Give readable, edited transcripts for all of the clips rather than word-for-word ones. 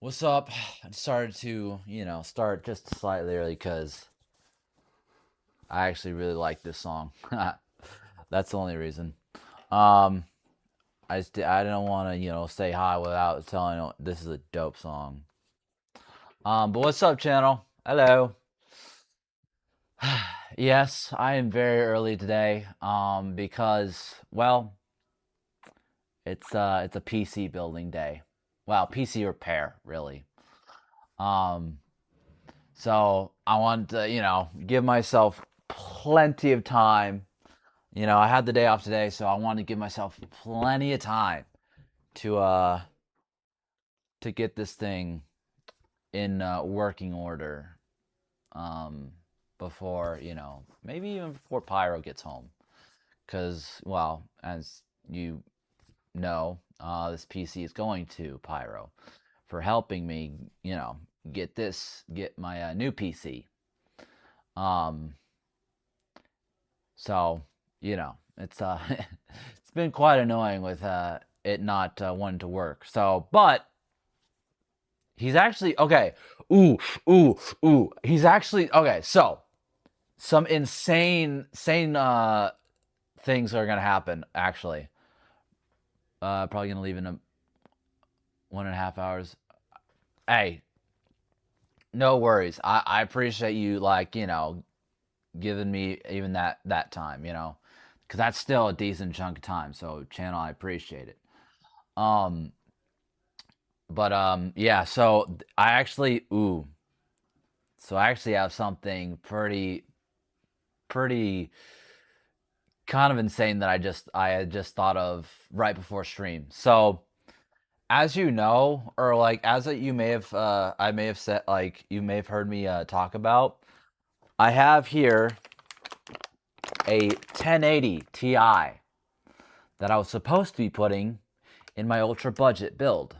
What's up? I started to, start just slightly early because I actually really like this song. That's the only reason. Um, I didn't want to, say hi without telling you this is a dope song. But what's up, channel? Hello. Yes, I am very early today. Because it's a PC building day. Well, PC repair, really. Um, So I want to, give myself plenty of time. I had the day off today, so I want to give myself plenty of time to uh to get this thing in working order. Um, before maybe even before Pyro gets home, because as you know, this PC is going to Pyro for helping me, get my new PC. Um, So, it's it's been quite annoying with it not wanting to work. So, but he's actually okay. Ooh, ooh, ooh. He's actually okay. So, some insane things are gonna happen. Actually, probably gonna leave in 1.5 hours. Hey, no worries. I appreciate you giving me even that time. Because that's still a decent chunk of time. So, channel, I appreciate it. Um, but yeah, so I actually I actually have something pretty kind of insane that I had just thought of right before stream. So, as you know, or like as you may have I may have said, like you may have heard me talk about, I have here a 1080 Ti that I was supposed to be putting in my ultra budget build.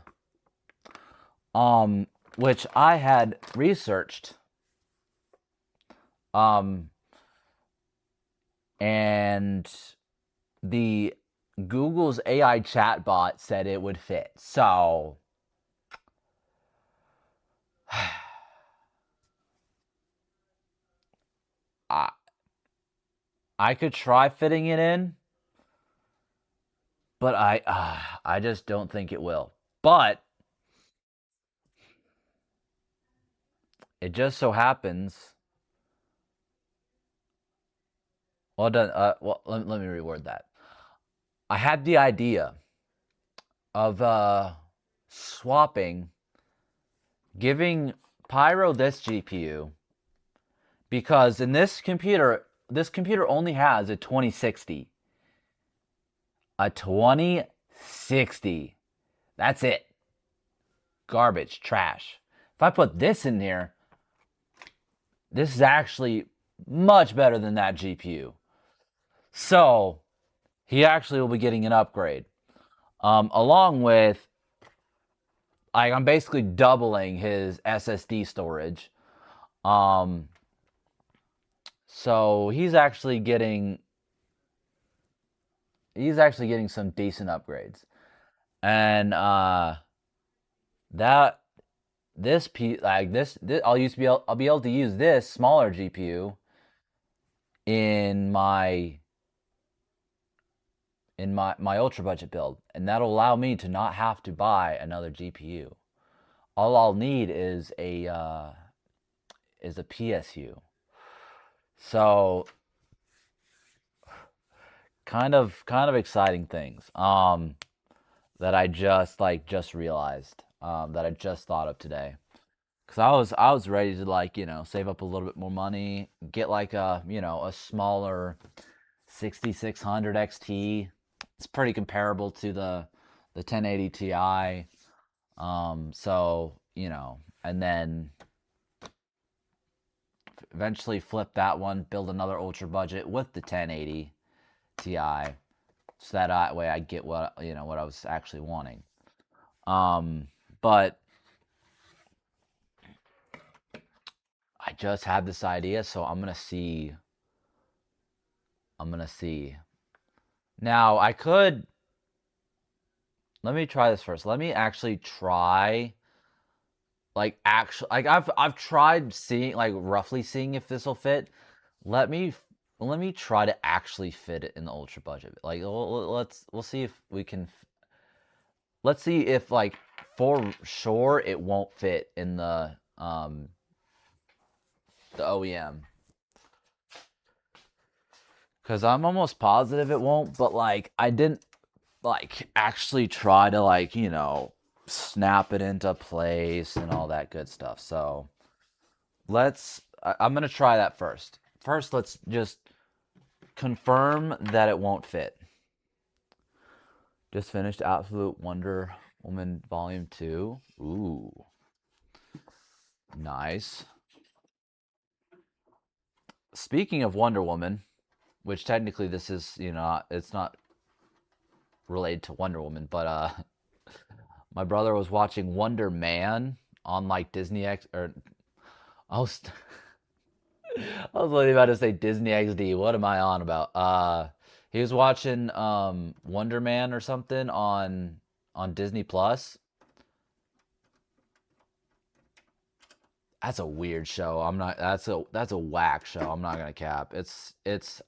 Um which I had researched, um and the Google's AI chatbot said it would fit. So I I could try fitting it in, but I just don't think it will. But it just so happens. Well done. Let me reword that. I had the idea of swapping, giving Pyro this GPU, because in this computer only has a 2060. A 2060. That's it. Garbage, trash. If I put this in here, this is actually much better than that GPU. So, he actually will be getting an upgrade. Along with, I'm basically doubling his SSD storage. Um, so he's actually getting some decent upgrades. And that this P like this I'll be able to use this smaller GPU in my ultra budget build, and that'll allow me to not have to buy another GPU. All I'll need is a PSU. So kind of exciting things that I just realized, that I just thought of today. Cause I was ready to save up a little bit more money, get like a smaller 6600 XT. It's pretty comparable to the 1080 Ti. So and then eventually flip that one, build another ultra budget with the 1080 Ti, so that way I get what I was actually wanting. But I just had this idea, so I'm gonna see. I'm gonna see. Now I could. Let me try this first. Let me actually try like actually, like I've tried seeing, like roughly seeing if this will fit. Let me let me try to actually fit it in the ultra budget. Like we'll see if we can. Let's see if like for sure it won't fit in the OEM. Because I'm almost positive it won't, but like I didn't like actually try to like, snap it into place and all that good stuff. So I'm gonna try that first. First, let's just confirm that it won't fit. Just finished Absolute Wonder Woman Volume 2. Ooh. Nice. Speaking of Wonder Woman, which technically this is, it's not related to Wonder Woman, but my brother was watching Wonder Man on like Disney X, or I was I was literally about to say Disney XD. What am I on about? He was watching Wonder Man or something on Disney Plus. That's a weird show. I'm not. That's a whack show. I'm not gonna cap. It's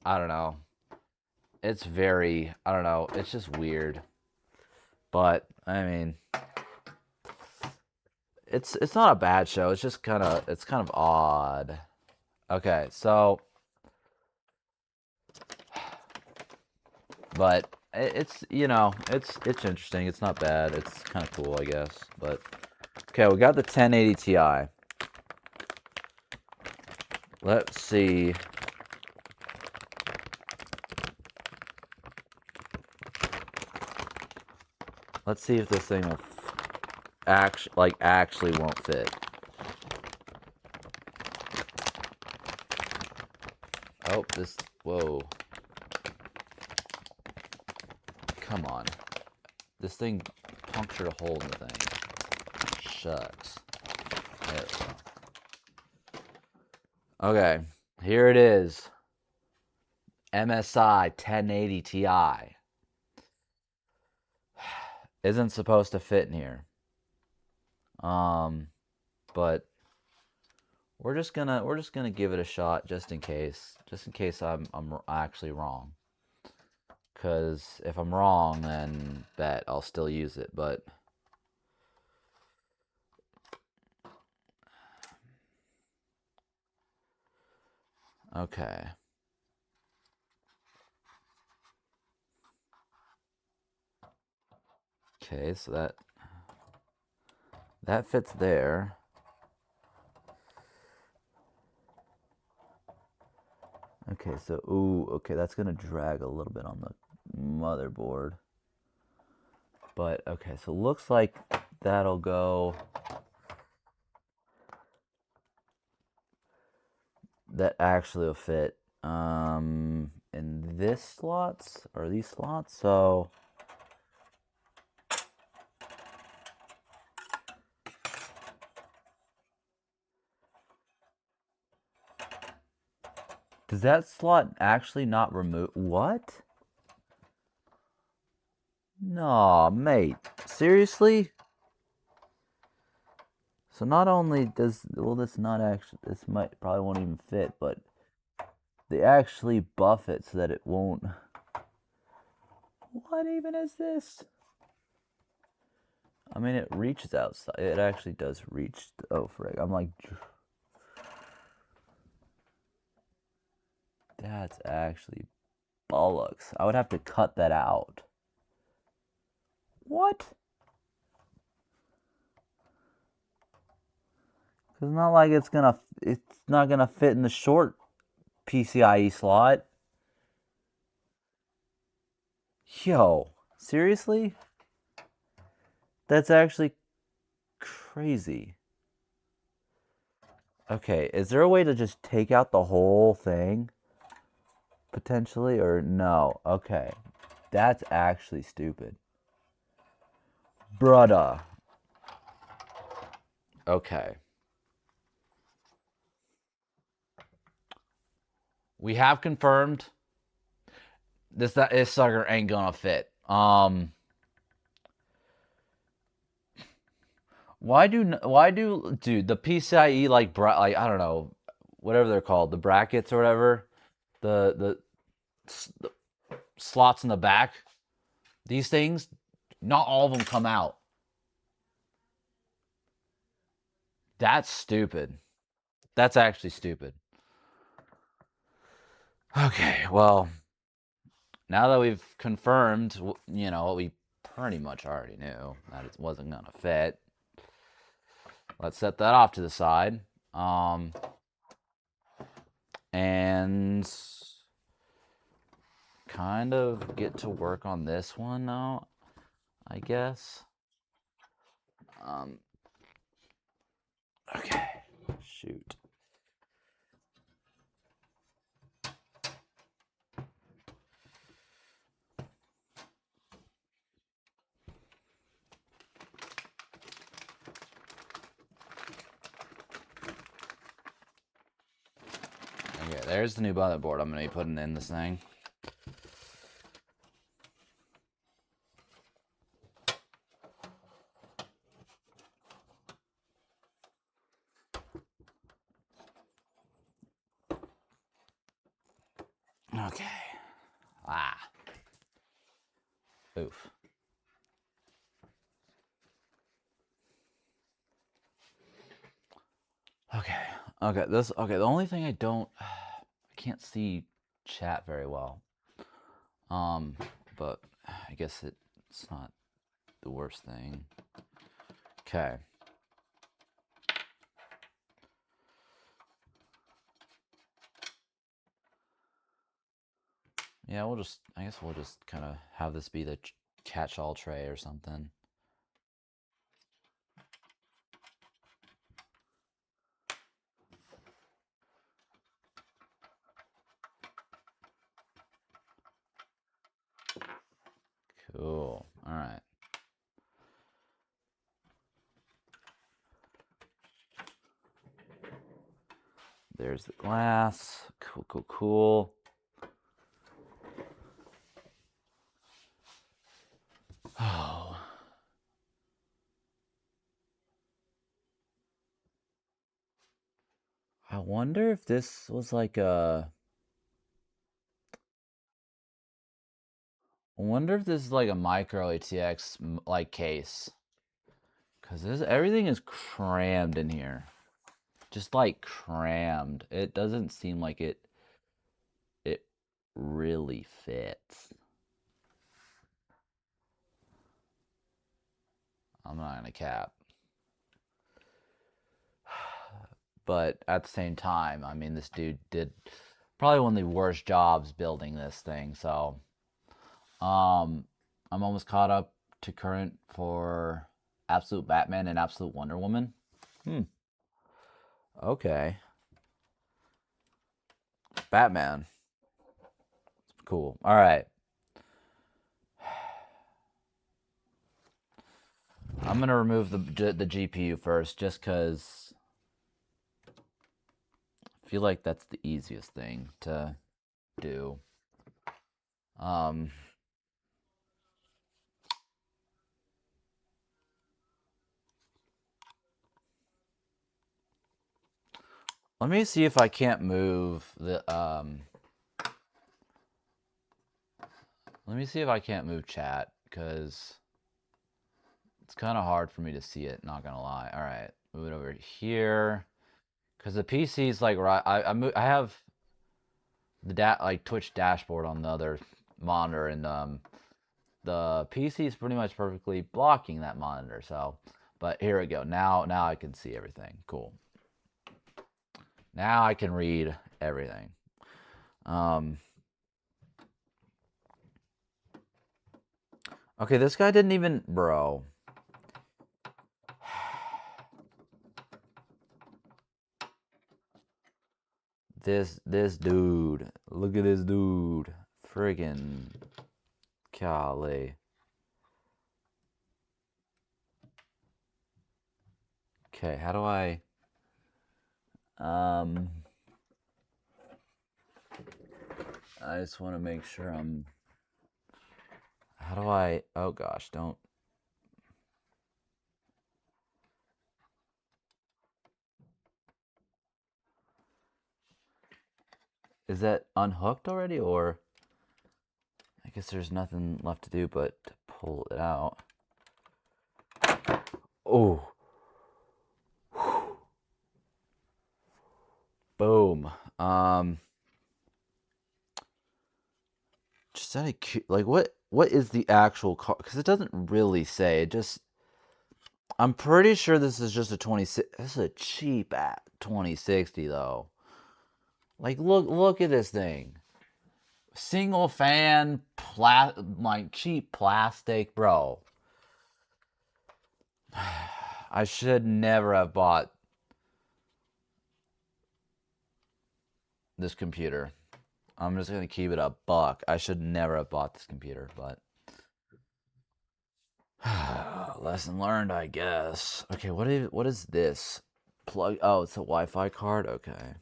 I don't know. It's very I don't know. It's just weird. But I mean, it's not a bad show. It's just it's kind of odd. Okay, so but it's it's interesting. It's not bad. It's kind of cool, I guess. But okay, we got the 1080 Ti. Let's see. Let's see if this thing will actually won't fit. Oh, whoa. Come on. This thing punctured a hole in the thing. Shucks. There we go. Okay, here it is. MSI 1080 Ti. Isn't supposed to fit in here. But we're just gonna give it a shot just in case I'm actually wrong. Because if I'm wrong, then bet I'll still use it. But okay. Okay, so that fits there. Okay, so okay, that's gonna drag a little bit on the motherboard. But okay, so looks like that'll go. That actually will fit in this slots or these slots. So does that slot actually not remove? What? No, mate. Seriously? So not only will this not actually, this probably won't even fit, but they actually buff it so that it won't. What even is this? I mean, it reaches outside. It actually does reach. Oh, frick. I'm like, that's actually bollocks. I would have to cut that out. What? Cause it's not like it's not gonna fit in the short PCIe slot. Yo, seriously? That's actually crazy. Okay, is there a way to just take out the whole thing? Potentially, or no? Okay, that's actually stupid. Brudda. Okay. We have confirmed this sucker ain't gonna fit. Dude, the PCIe like I don't know, whatever they're called, the brackets or whatever, the slots in the back, these things, not all of them come out. That's stupid. That's actually stupid. Okay, well, now that we've confirmed, what we pretty much already knew, that it wasn't gonna fit, let's set that off to the side. And kind of get to work on this one now, I guess. Okay, shoot. Okay, there's the new motherboard I'm going to be putting in this thing. Okay. Oof. Okay. The only thing I can't see chat very well. But I guess it's not the worst thing. Okay. Yeah, I guess we'll just kind of have this be the catch-all tray or something. Cool. All right. There's the glass. Cool. Oh. I wonder if this was like a. I wonder if this is like a micro ATX like case. Cause everything is crammed in here. Just like crammed. It doesn't seem like it really fits. I'm not gonna cap. But at the same time, I mean, this dude did probably one of the worst jobs building this thing. So, I'm almost caught up to current for Absolute Batman and Absolute Wonder Woman. Okay. Batman. Cool. All right. I'm gonna remove the GPU first, just cause I feel like that's the easiest thing to do. Let me see if I can't move the Let me see if I can't move chat, because it's kind of hard for me to see it, not gonna lie. All right, move it over here, because the PC's like right. I have the like Twitch dashboard on the other monitor, and the PC is pretty much perfectly blocking that monitor. So, but here we go. Now I can see everything. Cool. Now I can read everything. Okay, this guy didn't even, bro. This dude. Look at this dude. Friggin' golly. Okay, how do I I just want to make sure I'm. How do I? Oh gosh, don't. Is that unhooked already, or I guess there's nothing left to do but to pull it out. Oh. Boom. Just out of like what is the actual car? Because it doesn't really say. It just. I'm pretty sure this is just a 26. This is a cheap at 2060 though. Like look at this thing. Single fan, like cheap plastic, bro. I should never have bought this computer. I'm just gonna keep it a buck. I should never have bought this computer, but lesson learned, I guess. Okay, what is this? Plug. Oh, it's a Wi-Fi card. Okay.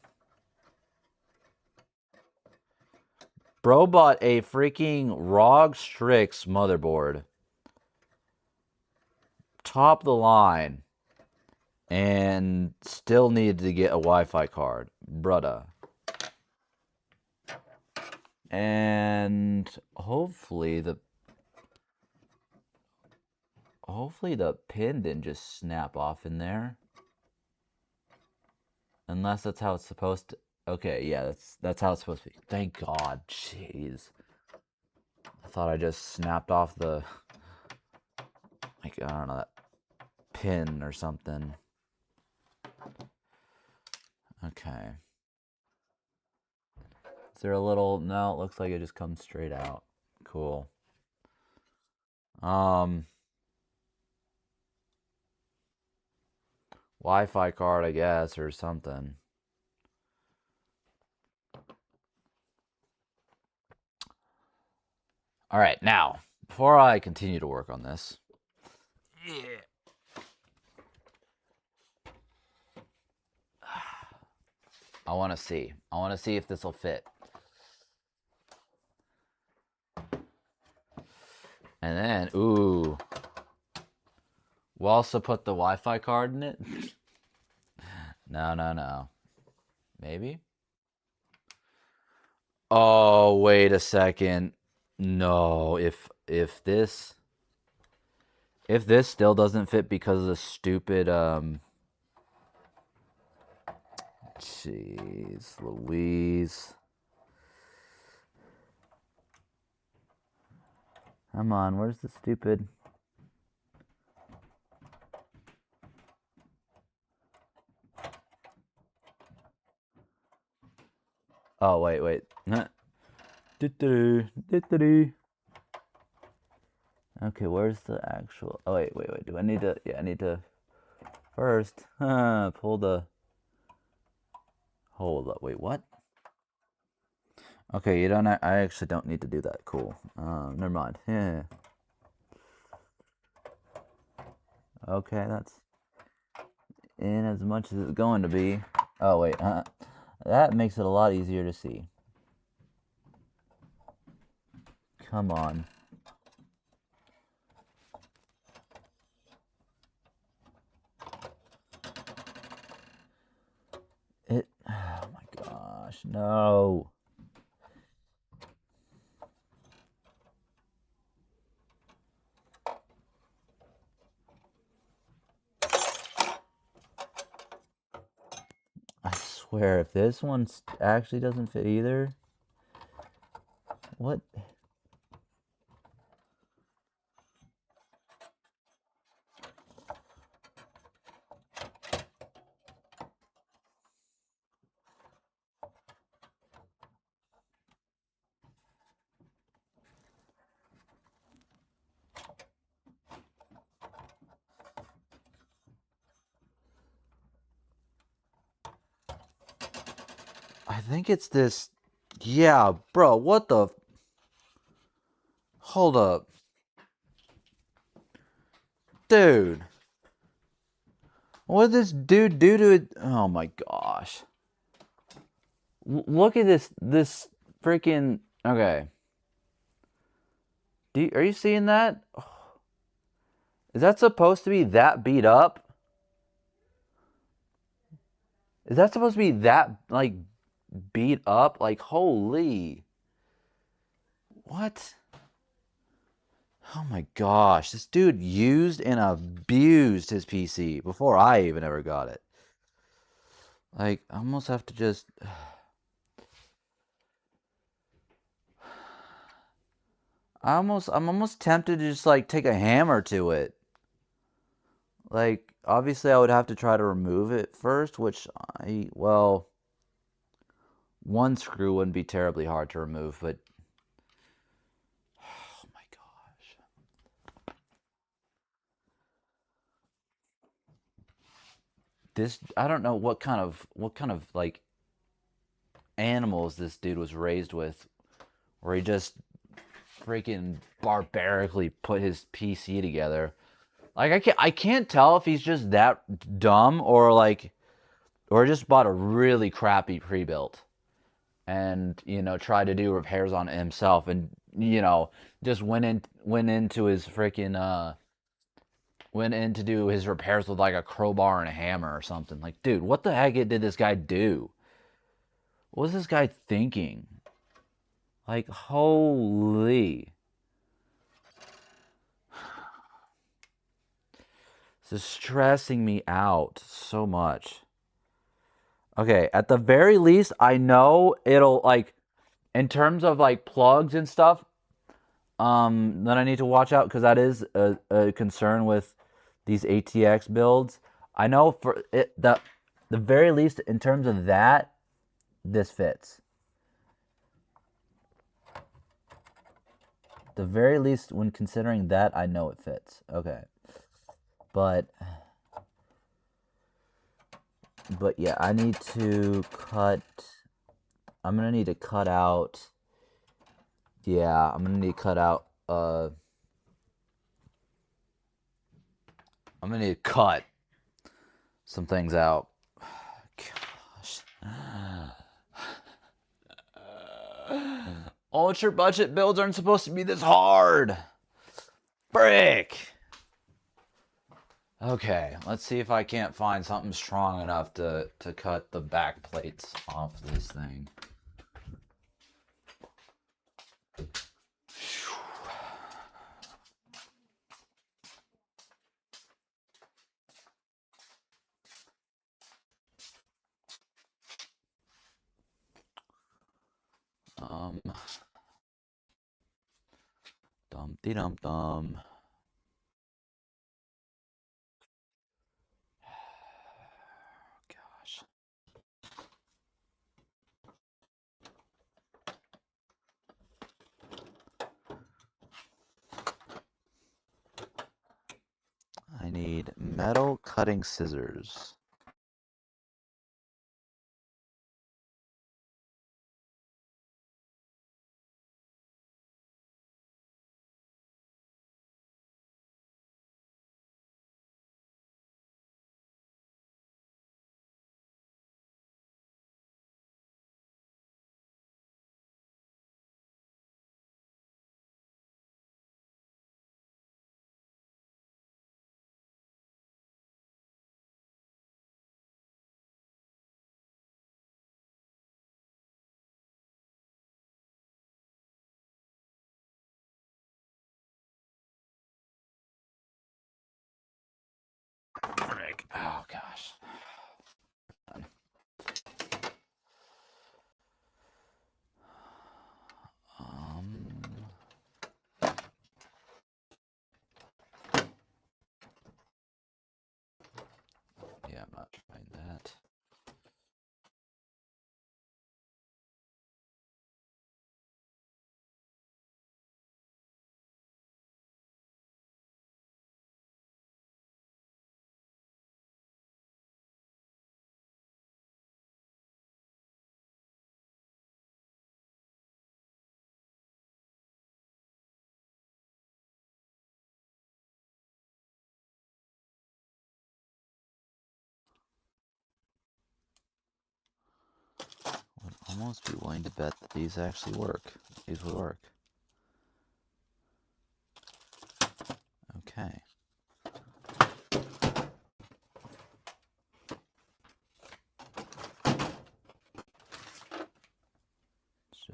Bro bought a freaking ROG Strix motherboard. Top of the line. And still needed to get a Wi-Fi card. Brudda. And hopefully the pin didn't just snap off in there. Unless that's how it's supposed to. Okay, yeah, that's how it's supposed to be. Thank God. Jeez. I thought I just snapped off the, like, I don't know, that pin or something. Okay. Is there a little, no, it looks like it just comes straight out. Cool. Wi-Fi card, I guess, or something. All right, now, before I continue to work on this, I want to see. I want to see if this will fit. And then, ooh. We'll also put the Wi-Fi card in it. No. Maybe? Oh, wait a second. No, if this still doesn't fit because of the stupid jeez Louise. Come on, where's the stupid? Oh, wait. Okay, where's the actual... Oh, wait. Do I need to... Yeah, I need to first pull the... Hold up. Wait, what? Okay, you don't... I actually don't need to do that. Cool. Never mind. Yeah. Okay, that's in as much as it's going to be. Oh, wait. That makes it a lot easier to see. Come on. Oh my gosh, no. I swear, if this one actually doesn't fit either, what? I think it's this. Yeah, bro, what the? Hold up. Dude. What did this dude do to it? Oh my gosh. Look at this freaking... Okay. Are you seeing that? Is that supposed to be that beat up? Is that supposed to be that, like, beat up. Like, holy. What? Oh my gosh. This dude used and abused his PC before I even ever got it. Like, I almost have to just... I'm almost tempted to just, like, take a hammer to it. Like, obviously I would have to try to remove it first, which well, one screw wouldn't be terribly hard to remove, but... Oh my gosh. This, I don't know what kind of, like, animals this dude was raised with, where he just freaking barbarically put his PC together. Like, I can't tell if he's just that dumb or like, or just bought a really crappy pre-built and, you know, tried to do repairs on it himself and, you know, just went into his freaking went in to do his repairs with like a crowbar and a hammer or something. Like, dude, what the heck did this guy do? What was this guy thinking? Like, holy. This is stressing me out so much. Okay, at the very least, I know it'll, like, in terms of like plugs and stuff, that I need to watch out because that is a concern with these ATX builds. I know for it the very least in terms of that, this fits. The very least when considering that, I know it fits. Okay. But yeah, I need to cut. I'm gonna need to cut out. Yeah, I'm gonna need to cut out. I'm gonna need to cut some things out. Gosh. Ultra budget builds aren't supposed to be this hard. Frick. Okay, let's see if I can't find something strong enough to cut the back plates off this thing. Dum dee dum dum. Gosh. I need metal cutting scissors. Frick. Oh gosh. Yeah, I'm not trying that. Would almost be willing to bet that these actually work. These would work. Okay.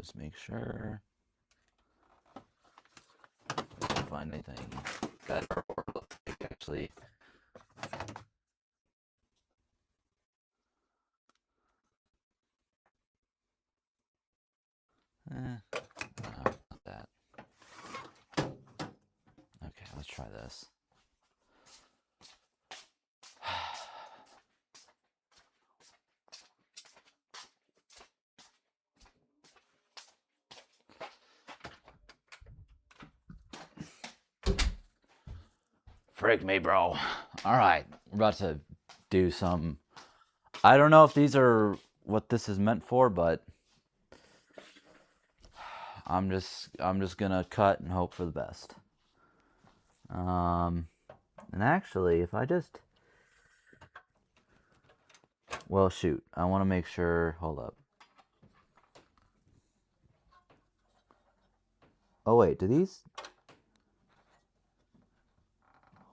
just make sure. Can't find anything better or looks like actually. No, not that. Okay, let's try this. Frick me, bro. Alright, we're about to do some... I don't know if these are what this is meant for, but I'm just gonna cut and hope for the best. And actually, if I just... Well, shoot. I want to make sure... Hold up. Oh, wait. Do these...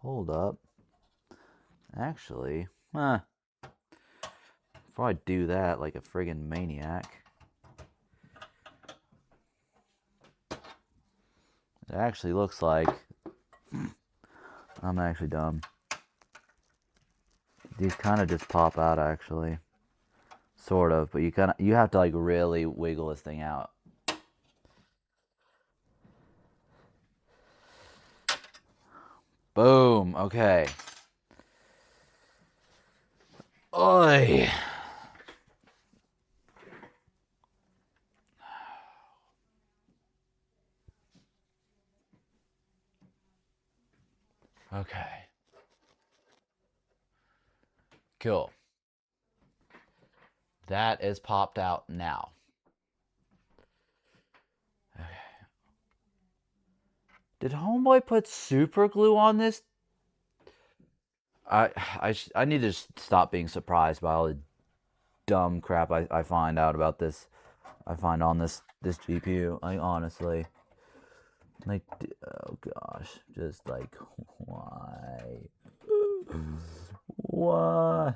Hold up. Actually... Before I do that like a friggin' maniac... It actually looks like... I'm actually dumb. These kind of just pop out, actually. Sort of, but you have to like really wiggle this thing out. Boom. Okay. Oi. Okay. Cool. That is popped out now. Okay. Did homeboy put super glue on this? I need to stop being surprised by all the dumb crap I find out about this. I find on this GPU. I honestly, like, oh gosh, just like, why? Why?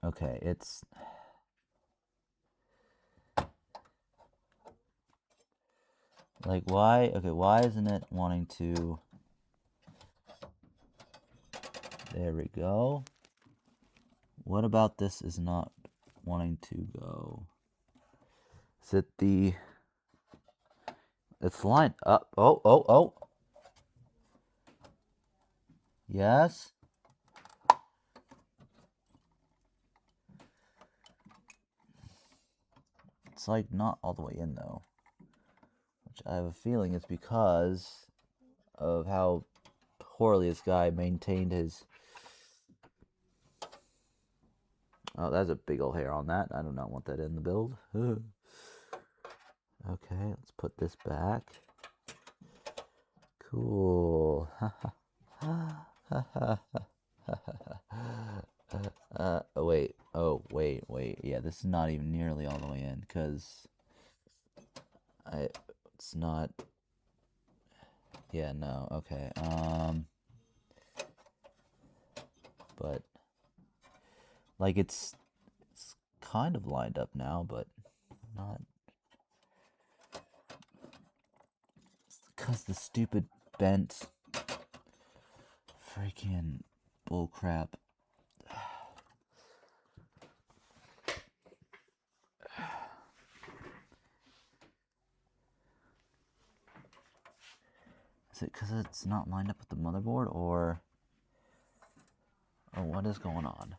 Okay, it's... Like, why? Okay, why isn't it wanting to... There we go. What about this is not wanting to go? Is it the... It's lined up. Oh. Yes. It's like not all the way in though. Which I have a feeling is because of how poorly this guy maintained his... Oh, that's a big old hair on that. I do not want that in the build. Okay, let's put this back. Cool. Wait. Oh, wait. Yeah, this is not even nearly all the way in, because it's not... Yeah, no, okay. But, like, it's kind of lined up now, but not... Because the stupid bent freaking bullcrap. Is it because it's not lined up with the motherboard, or what is going on?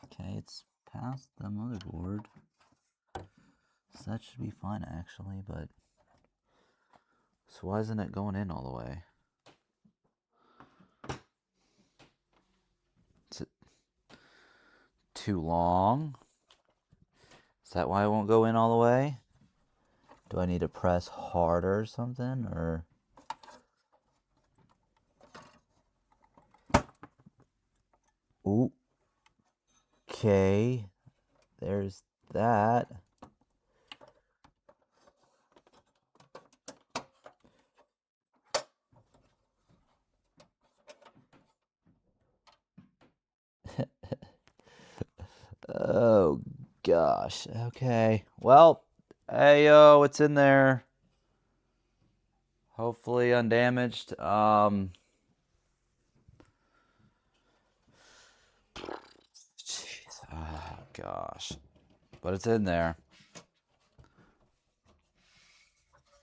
Okay, it's past the motherboard. So that should be fine actually, but... So why isn't it going in all the way? Is it too long? Is that why it won't go in all the way? Do I need to press harder or something, or... Ooh. Okay. There's that. Oh gosh. Okay. Well, hey yo, it's in there. Hopefully undamaged. Jeez. Oh gosh. But it's in there.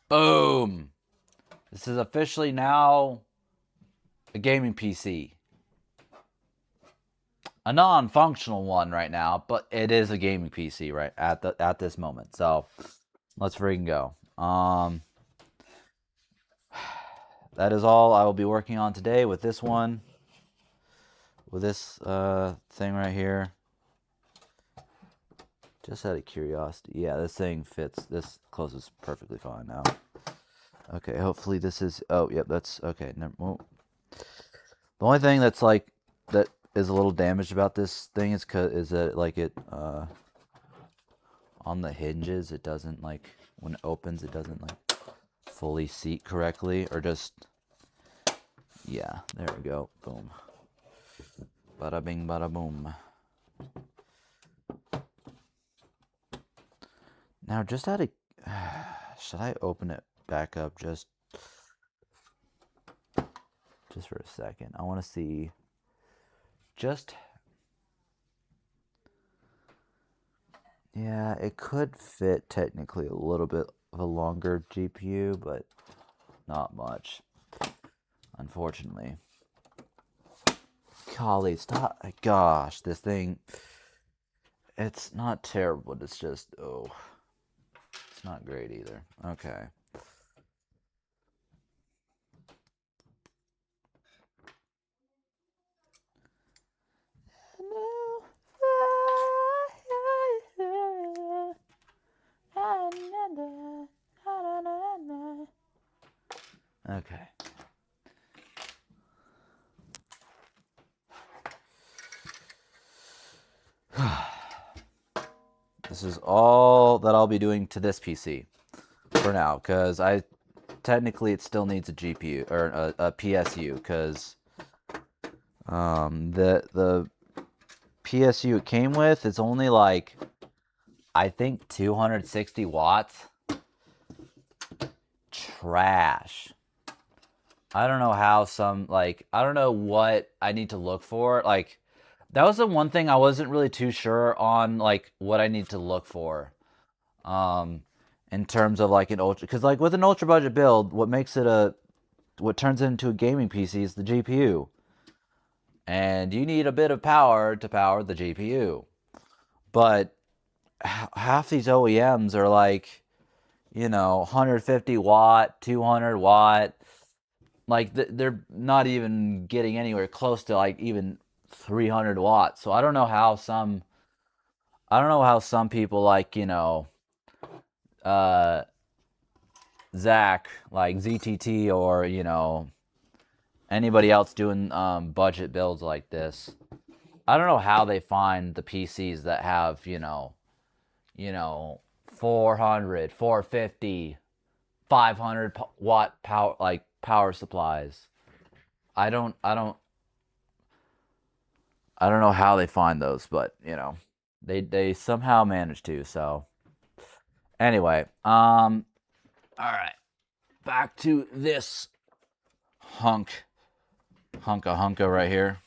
Boom. This is officially now a gaming PC. A non-functional one right now, but it is a gaming PC right at this moment. So let's freaking go. That is all I will be working on today with this one, with this thing right here. Just out of curiosity, yeah, this thing fits. This closes perfectly fine now. Okay, hopefully this is. Oh, yep, that's okay. Never. Well, the only thing that's like that is a little damaged about this thing is that like it on the hinges, it doesn't like when it opens, it doesn't like fully seat correctly, or just yeah. There we go. Boom. Bada bing, bada boom. Now, just out of should I open it back up just for a second? I want to see just. Yeah, it could fit technically a little bit of a longer GPU, but not much, unfortunately. Golly, stop. Gosh, this thing, it's not terrible. It's just, oh, it's not great either. Okay. Okay. This is all that I'll be doing to this PC for now, because technically it still needs a GPU or a PSU, because the PSU it came with is only like I think 260 watts. Trash. I don't know how I don't know what I need to look for. Like, that was the one thing I wasn't really too sure on, like, what I need to look for. In terms of like an ultra, because like with an ultra budget build, what turns it into a gaming PC is the GPU. And you need a bit of power to power the GPU. But half these OEMs are like, 150 watt, 200 watt. Like they're not even getting anywhere close to like even 300 watts. So I don't know how some people like, uh Zach, like ZTT, or anybody else doing budget builds like this. I don't know how they find the PCs that have, 400, 450, 500 watt power, like power supplies. I don't I don't I don't know how they find those, but they somehow manage to. So anyway, all right, back to this hunka right here.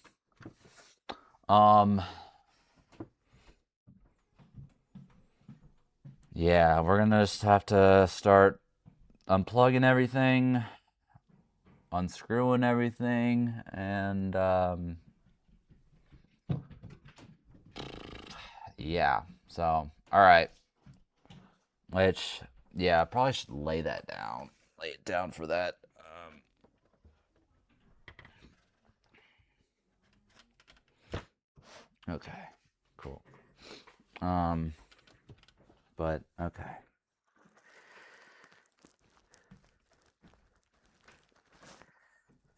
Yeah, we're gonna just have to start unplugging everything, unscrewing everything, and yeah. So all right, which yeah, I probably should lay that down. Lay it down for that. Okay, cool. But okay.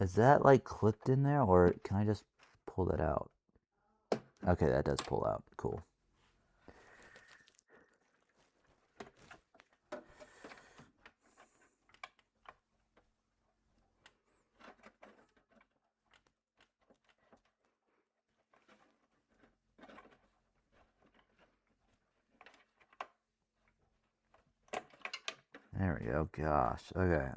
Is that like clipped in there, or can I just pull that out? Okay, that does pull out. Cool. There we go. Gosh. Okay.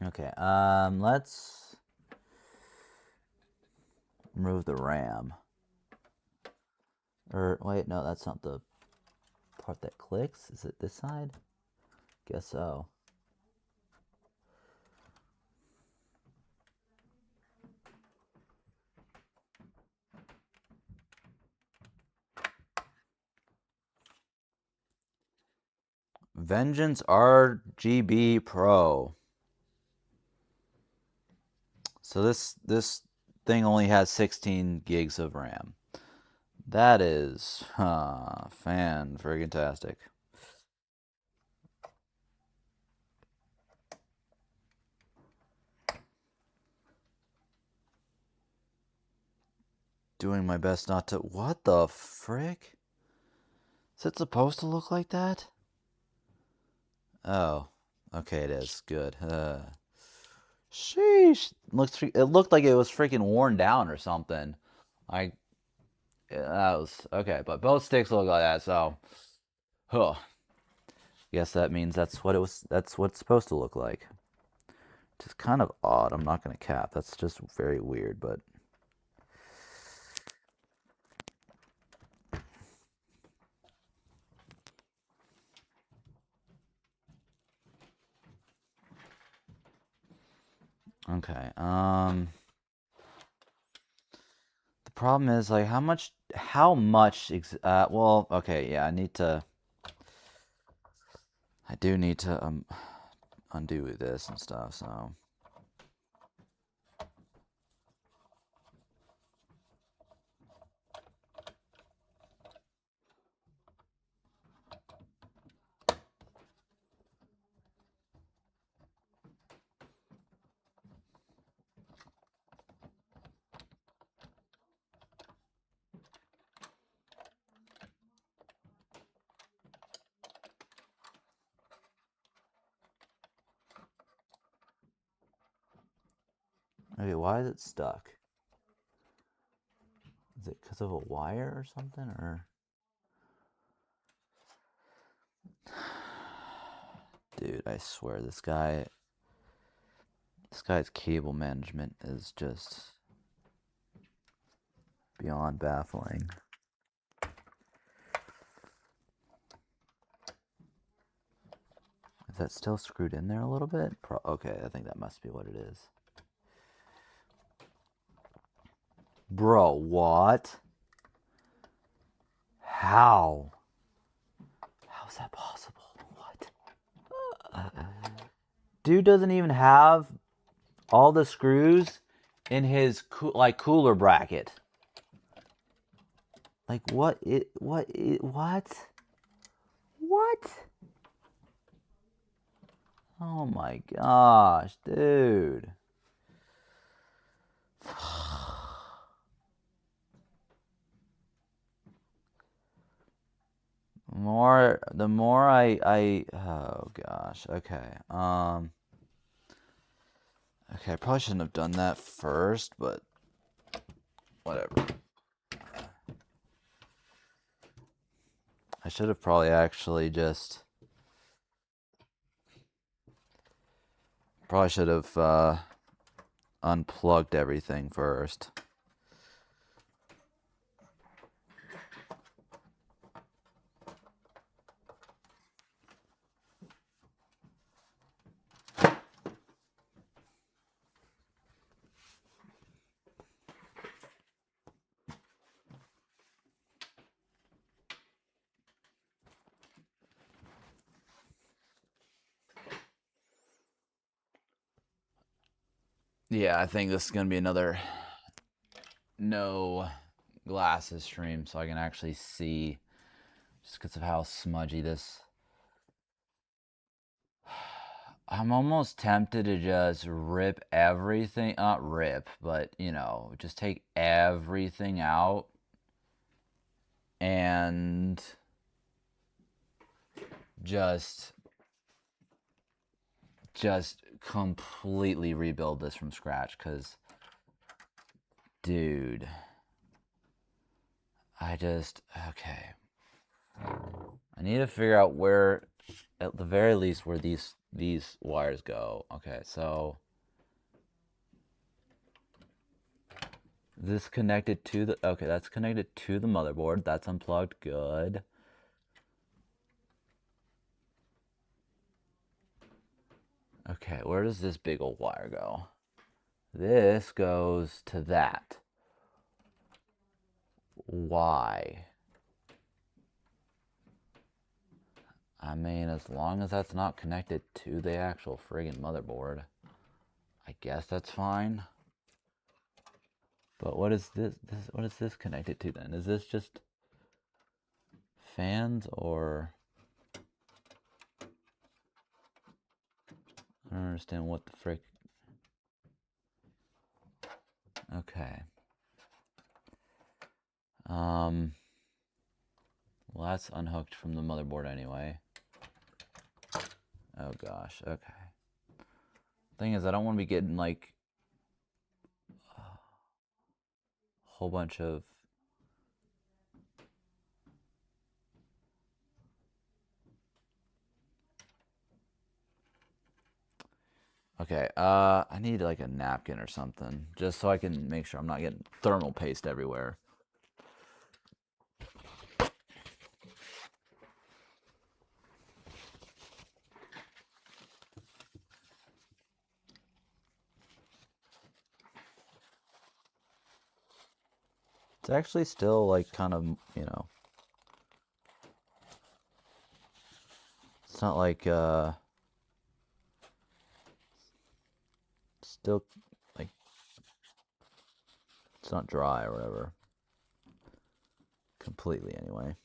Okay. Let's remove the RAM. Or wait, no, that's not the part that clicks. Is it this side? Guess so. Vengeance RGB Pro. So this thing only has 16 gigs of RAM. That is fan-friggin-tastic. Doing my best not to. What the frick? Is it supposed to look like that? Oh, okay, it is. Good. Sheesh. It looked like it was freaking worn down or something. That was okay, but both sticks look like that, so huh. Guess that means that's what it's supposed to look like. Which is kind of odd. I'm not gonna cap. That's just very weird, but okay. The problem is like how much well, okay, yeah, I do need to undo this and stuff, so okay, why is it stuck? Is it because of a wire or something, or dude, I swear this guy's cable management is just beyond baffling. Is that still screwed in there a little bit? Okay, I think that must be what it is. Bro, what? How? How's that possible? What? Dude doesn't even have all the screws in his cooler bracket. Like what? What? Oh my gosh, dude. The more I oh gosh. Okay. Okay, I probably shouldn't have done that first, but whatever. I should have probably actually just unplugged everything first. Yeah, I think this is gonna be another no glasses stream so I can actually see, just because of how smudgy this. I'm almost tempted to just rip everything, not rip, but, you know, just take everything out and just completely rebuild this from scratch, because, dude, okay. I need to figure out where, at the very least, where these wires go. Okay, so this connected to the, okay, that's connected to the motherboard. That's unplugged. Good. Okay, where does this big old wire go? This goes to that. Why? I mean, as long as that's not connected to the actual friggin' motherboard, I guess that's fine. But what is this? What is this connected to then? Is this just fans, or I don't understand what the frick. Okay. Well, that's unhooked from the motherboard anyway. Oh gosh. Okay. Thing is, I don't want to be getting like a whole bunch of okay, I need like a napkin or something, just so I can make sure I'm not getting thermal paste everywhere. It's actually still like kind of, you know, it's not like still like, it's not dry or whatever. Completely anyway.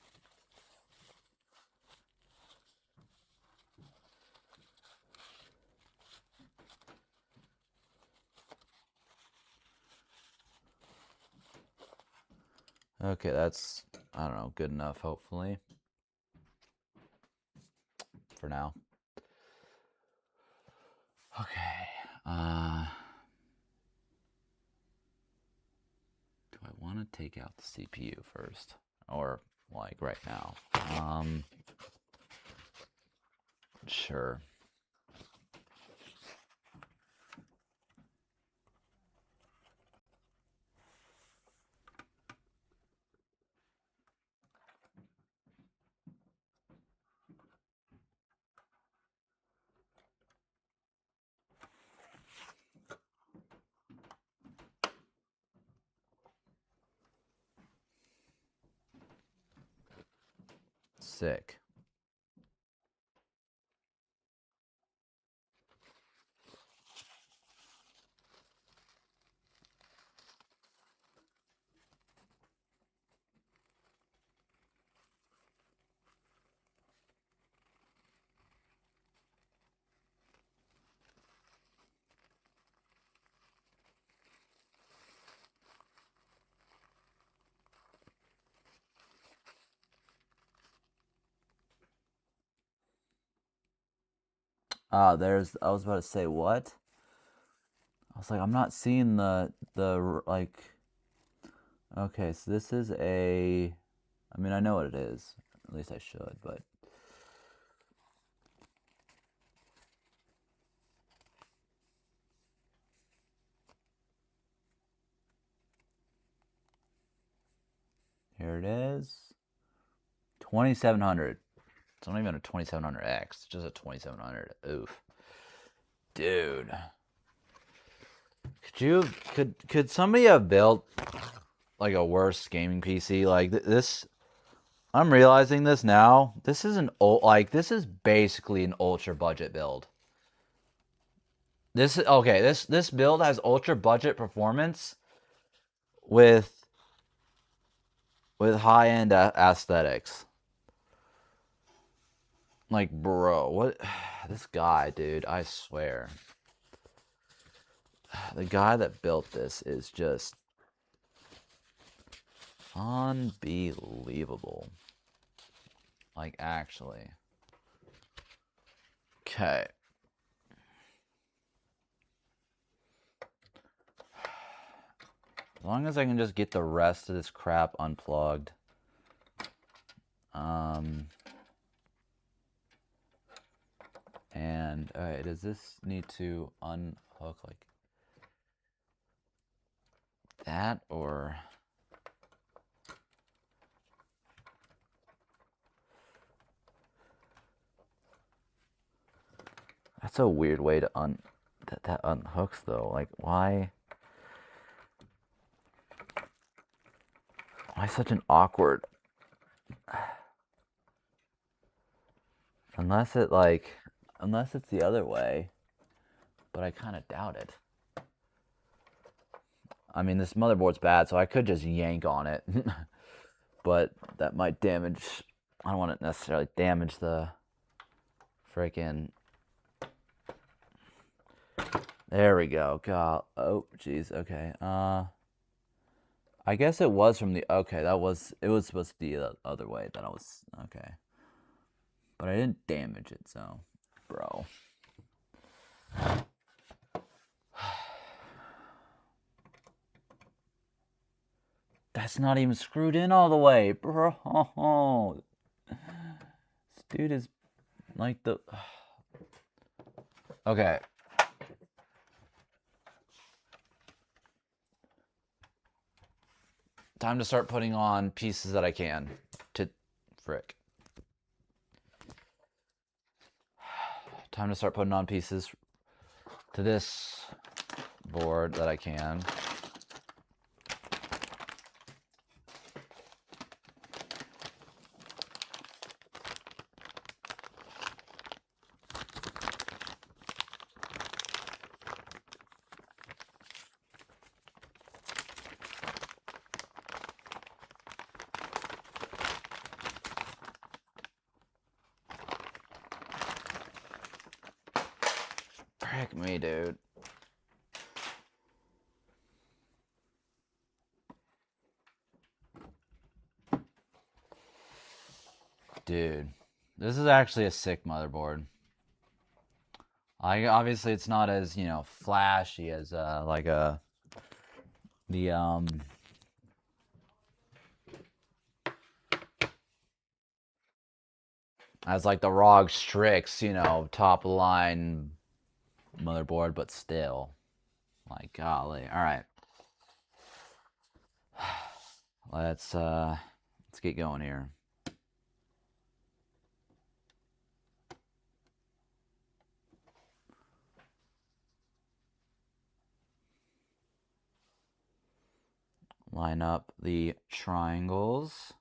Okay, that's, I don't know, good enough, hopefully. For now. Okay. Do I want to take out the CPU first? Or, like, right now? Sure. Sick. I was about to say, what? I was like, I'm not seeing like, okay, so this is I mean, I know what it is. At least I should, but. Here it is. 2700. It's not even a 2700X. It's just a 2700. Oof. Dude. Could somebody have built like a worse gaming PC? Like this, I'm realizing this now. This is this is basically an ultra budget build. This build has ultra budget performance with high-end aesthetics. Like, bro, what? This guy, dude, I swear. The guy that built this is just unbelievable. Like, actually. Okay. As long as I can just get the rest of this crap unplugged. And, alright, does this need to unhook like that, or... That's a weird way to that unhooks though. Like, why such an awkward... Unless it's the other way, but I kind of doubt it. I mean, this motherboard's bad, so I could just yank on it, but that might damage... I don't want to necessarily damage the freaking... There we go. God. Oh, jeez. Okay. I guess it was from the... Okay, it was supposed to be the other way that I was... Okay. But I didn't damage it, so... Bro. That's not even screwed in all the way, bro. This dude is like the... Okay. Time to start putting on pieces that I can. To... Frick. Time to start putting on pieces to this board that I can. Frick me, dude. Dude, this is actually a sick motherboard. Obviously it's not as, you know, flashy as like the as like the ROG Strix, you know, top of the line motherboard, but still, like, golly. All right, let's get going here. Line up the triangles.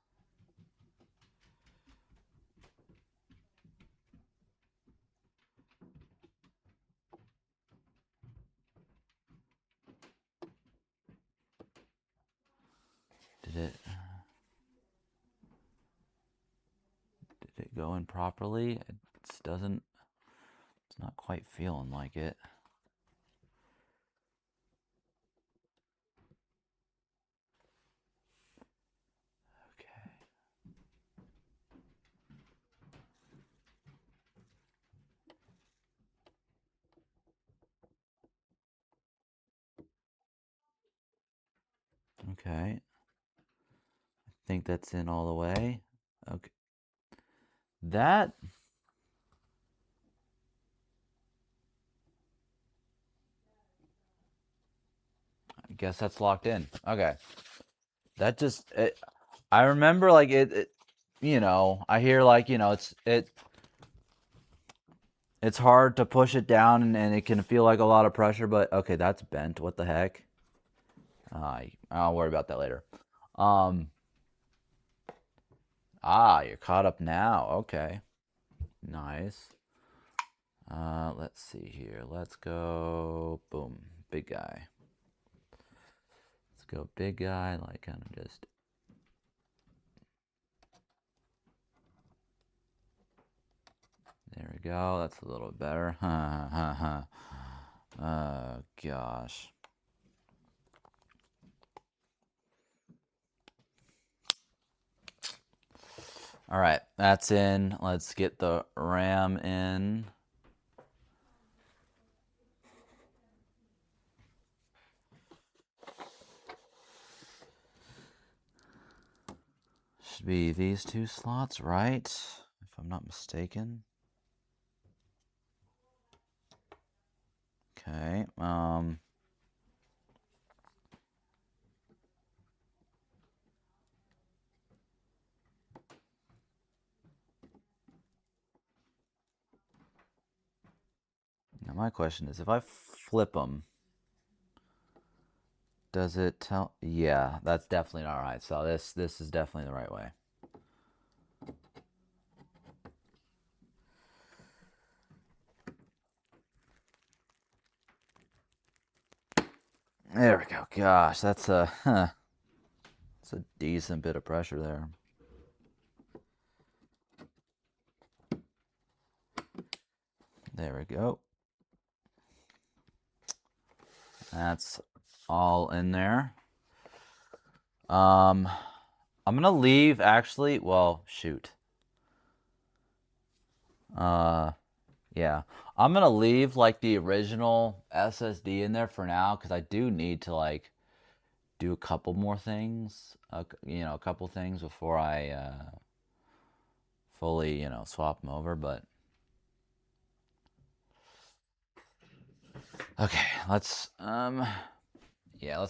Did it go in properly? It doesn't... It's not quite feeling like it. Okay. I think that's in all the way. Okay. That... I guess that's locked in. Okay. That just... I remember, like, it, you know, I hear, like, you know, it's hard to push it down, and it can feel like a lot of pressure, but okay, that's bent. What the heck? I'll worry about that later. You're caught up now. Okay. Nice. Let's see here. Let's go. Boom. Big guy. Let's go big guy, like kind of just. There we go. That's a little better. Oh, gosh. All right, that's in. Let's get the RAM in. Should be these two slots, right? If I'm not mistaken. Okay. Now my question is, if I flip them, does it tell? Yeah, that's definitely not right. So this is definitely the right way. There we go. Gosh, that's a decent bit of pressure there. There we go. That's all in there. I'm gonna leave actually. Well, shoot. Yeah. I'm gonna leave like the original SSD in there for now because I do need to like do a couple more things. A couple things before I fully, swap them over. But okay, let's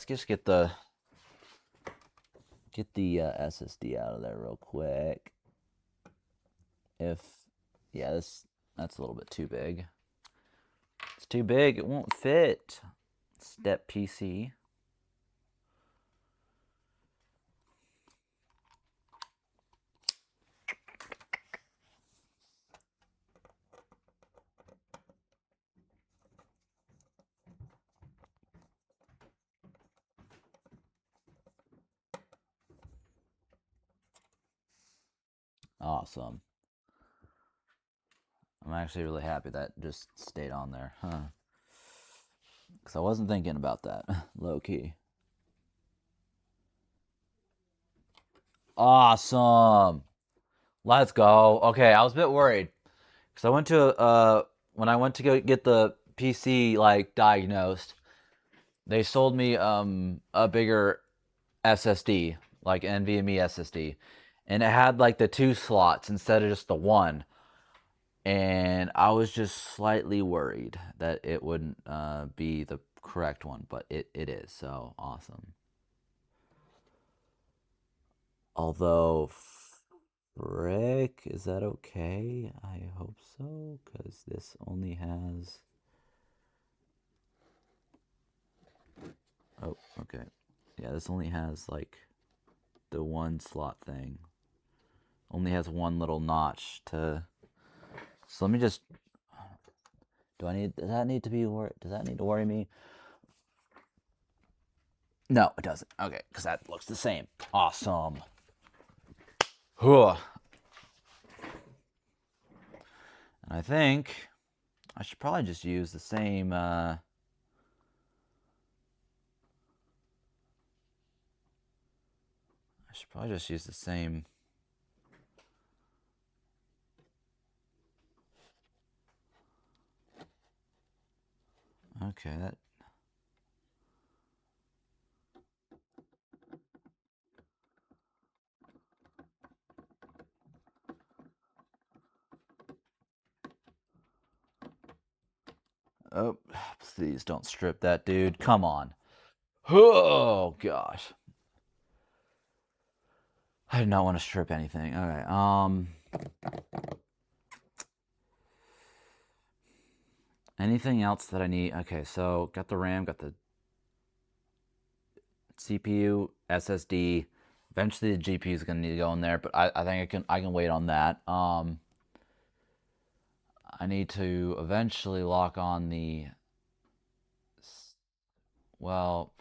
just get the SSD out of there real quick. That's a little bit too big. It's too big. It won't fit. Step PC. Awesome. I'm actually really happy that just stayed on there, huh? Because I wasn't thinking about that, low key. Awesome. Let's go. Okay, I was a bit worried because I went to when I went to go get the PC like diagnosed, they sold me a bigger SSD, like NVMe SSD, and it had like the two slots instead of just the one. And I was just slightly worried that it wouldn't be the correct one, but it is, so awesome. Although, frick, is that okay? I hope so, because this only has. Oh, okay. Yeah, this only has like the one slot thing. Only has one little notch to. So let me just. Does that need to be does that need to worry me? No, it doesn't. Okay, because that looks the same. Awesome. And I think I should probably just use the same. I should probably just use the same. Okay, that. Oh, please don't strip that, dude. Come on. Oh gosh. I did not want to strip anything. All right. Anything else that I need? Okay, so got the RAM, got the CPU, SSD. Eventually, the GPU is gonna need to go in there, but I think I can wait on that. I need to eventually lock on the. Well,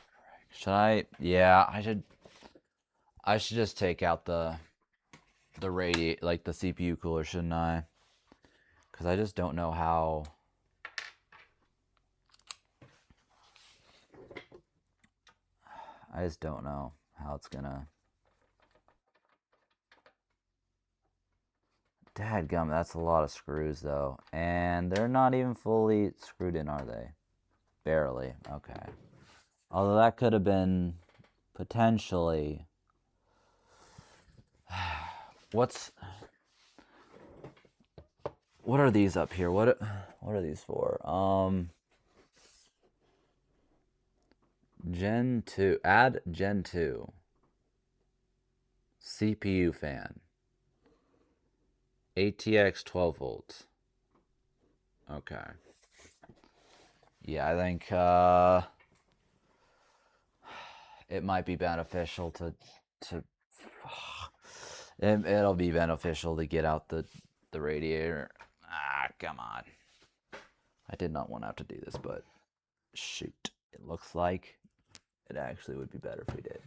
Should I? Yeah, I should just take out the radiate, like the CPU cooler, shouldn't I? Because I just don't know how. I just don't know how it's gonna. Dadgum, that's a lot of screws though, and they're not even fully screwed in, are they? Barely. Okay. Although that could have been potentially. What are these up here? What are these for? Gen 2. Add Gen 2. CPU fan. ATX 12 volts. Okay. Yeah, I think it might be beneficial to it'll be beneficial to get out the radiator. Ah, come on. I did not want to have to do this, but shoot. It looks like it actually would be better if we did.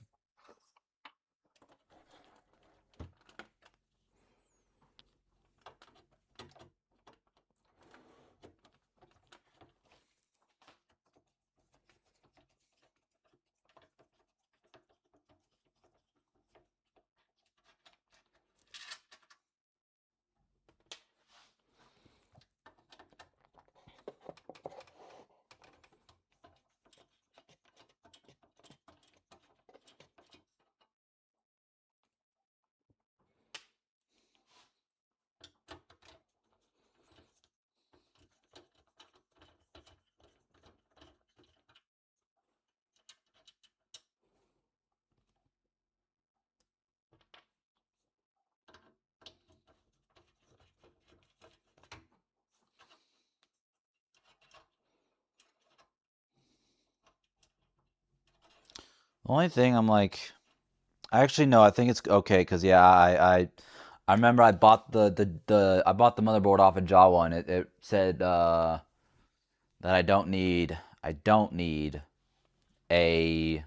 The only thing I'm like, actually no, I think it's okay because yeah, I remember I bought I bought the motherboard off of Jawa and it said that I don't need a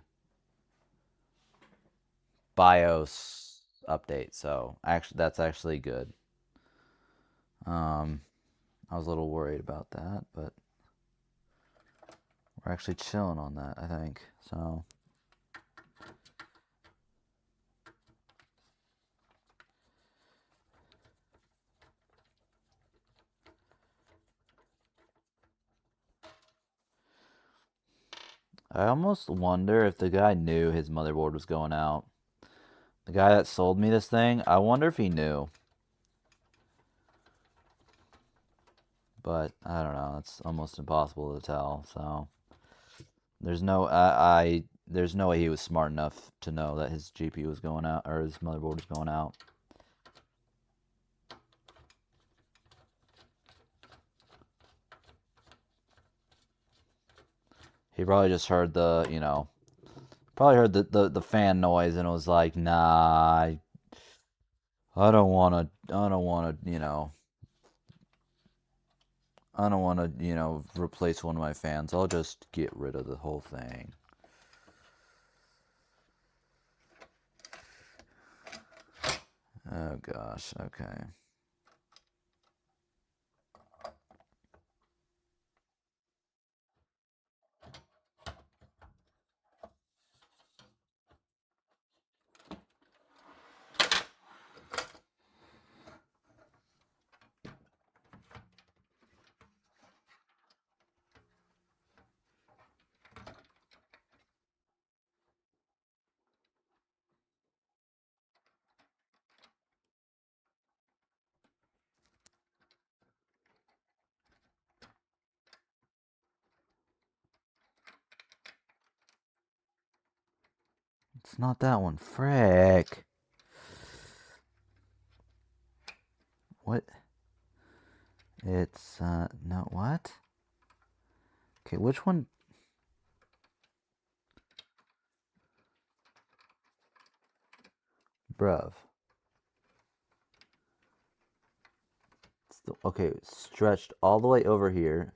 BIOS update. So actually, that's actually good. Um, I was a little worried about that, but we're actually chilling on that, I think. So. I almost wonder if the guy knew his motherboard was going out. The guy that sold me this thing, I wonder if he knew. But I don't know. It's almost impossible to tell. So there's no there's no way he was smart enough to know that his GPU was going out or his motherboard was going out. He probably just heard the, probably heard the fan noise and was like, nah, I don't want to, I don't want to, I don't want to, replace one of my fans. I'll just get rid of the whole thing. Oh gosh, okay. It's not that one. Frick. What? It's, no, what? Okay, which one? Bruv. Okay, stretched all the way over here.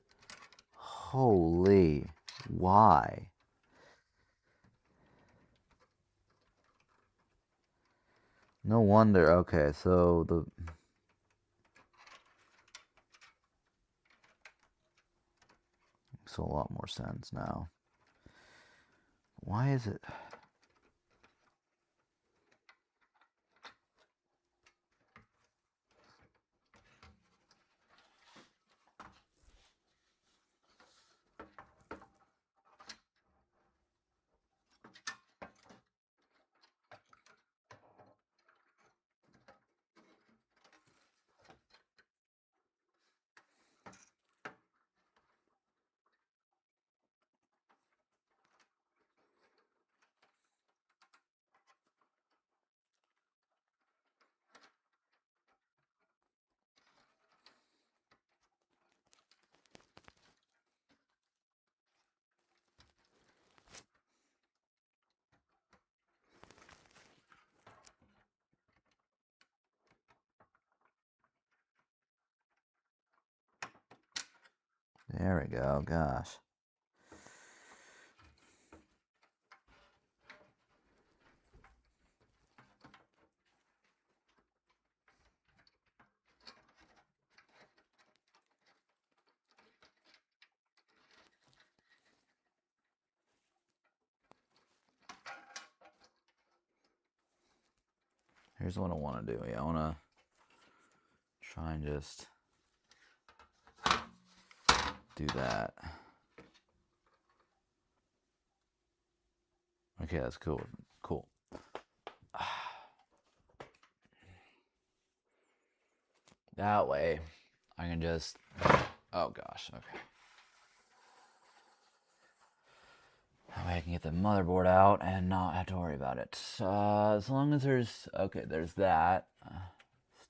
Holy. Why? No wonder. Okay, so the makes a lot more sense now. Why is it? There we go. Gosh. Here's what I want to do. Yeah, I want to try and just do that. Okay, that's cool. Cool. That way, I can just... Oh, gosh. Okay. That way I can get the motherboard out and not have to worry about it. As long as there's... Okay, there's that.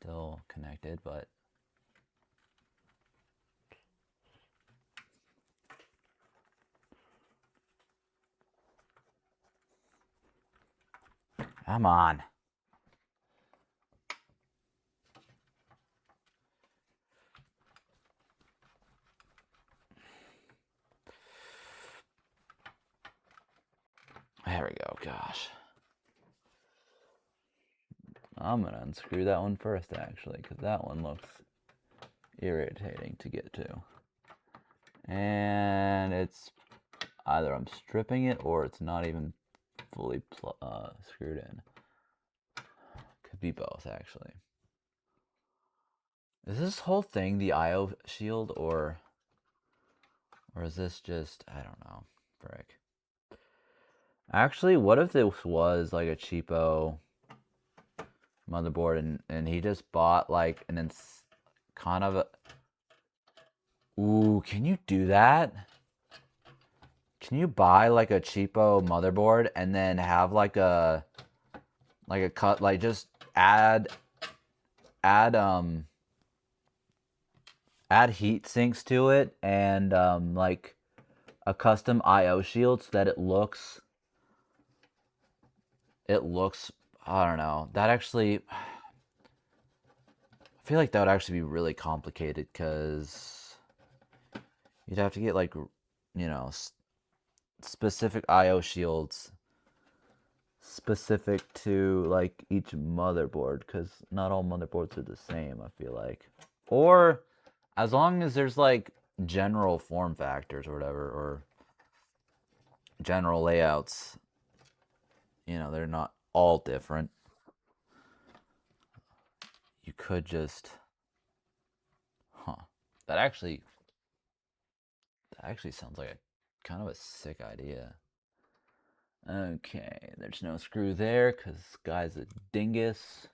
Still connected, but... Come on. There we go, gosh. I'm gonna unscrew that one first, actually, because that one looks irritating to get to. And it's either I'm stripping it or it's not even fully screwed in. Could be both, actually. Is this whole thing the IO shield, or is this just, I don't know, frick. Actually, what if this was like a cheapo motherboard and he just bought like an kind of a... Ooh, can you do that? Can you buy like a cheapo motherboard and then have like a cut, like just add heat sinks to it and like a custom IO shield so that it looks I don't know. That actually, I feel like that would actually be really complicated because you'd have to get like, you know, specific IO shields specific to like each motherboard, because not all motherboards are the same, I feel like. Or as long as there's like general form factors or whatever, or general layouts, you know, they're not all different. You could just, that actually sounds like a kind of a sick idea. Okay, there's no screw there because this guy's a dingus.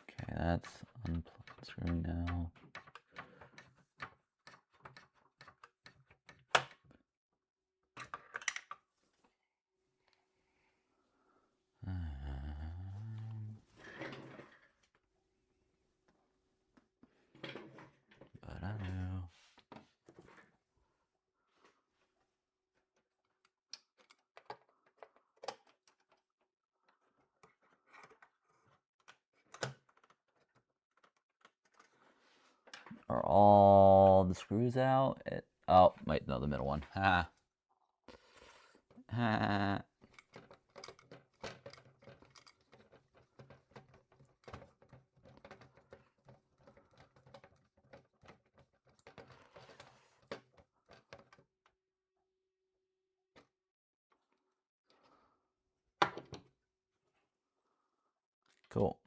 Okay, that's unplugged screw now. But I know. Are all the screws out? Oh, wait, no, the middle one. Ha. Ha. Cool.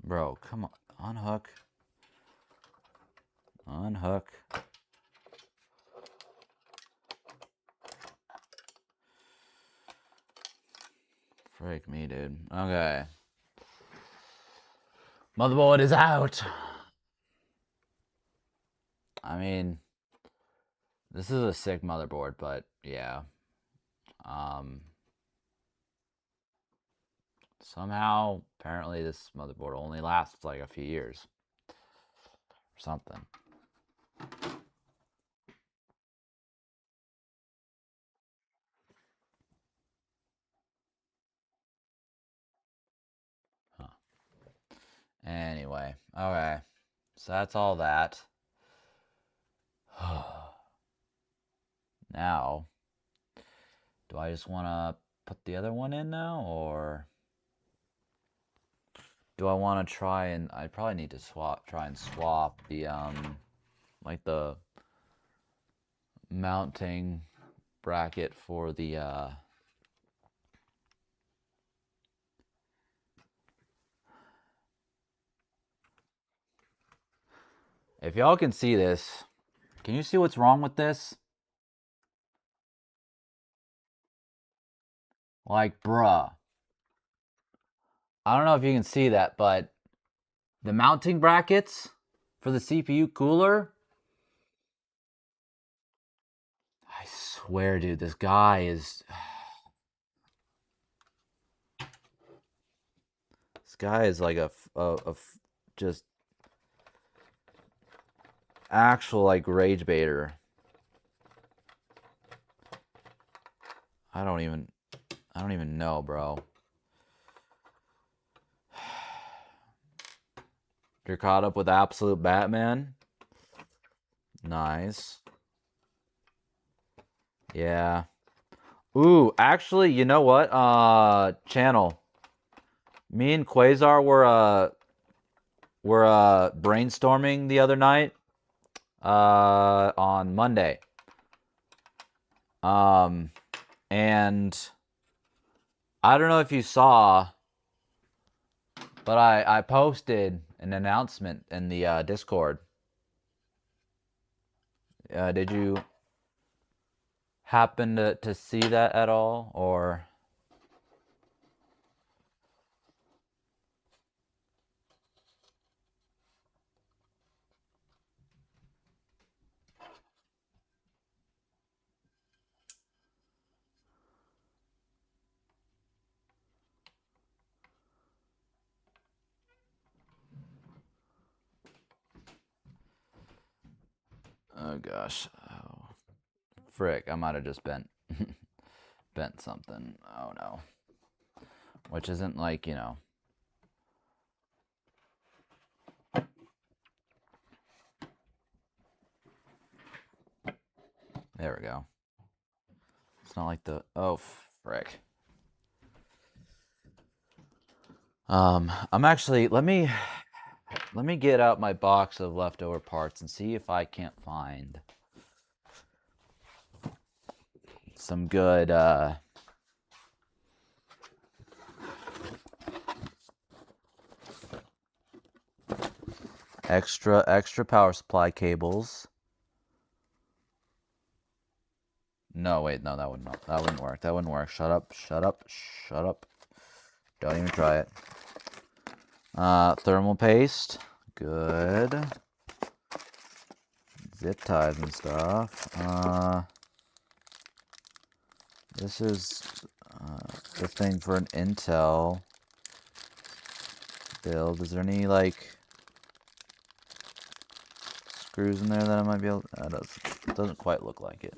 Bro, come on. Unhook. Unhook. Freak me, dude. Okay. Motherboard is out. I mean, this is a sick motherboard, but yeah. Somehow, apparently this motherboard only lasts like a few years. Or something. Huh. Anyway, okay. So that's all that. Now, do I just want to put the other one in now, or do I want to try and I probably need to try and swap the like the mounting bracket for the if y'all can see this, can you see what's wrong with this? Like, bruh. I don't know if you can see that, but the mounting brackets for the CPU cooler, I swear, dude, this guy is... This guy is like a just actual like rage baiter. I don't even know, bro. You're caught up with Absolute Batman? Nice. Yeah. Ooh, actually, you know what? Channel. Me and Quasar were brainstorming the other night on Monday. And I don't know if you saw, but I posted an announcement in the Discord. Did you happen to see that at all, or? Oh gosh. Oh, frick, I might have just bent something. Oh no. Which isn't like, you know. There we go. It's not like the... Oh, frick. I'm actually... Let me get out my box of leftover parts and see if I can't find some good... extra power supply cables. No, wait, no, that wouldn't work. That wouldn't work. Shut up. Don't even try it. Thermal paste. Good. zip ties and stuff. This is the thing for an Intel build. Is there any like screws in there that I might be able to... It doesn't quite look like it.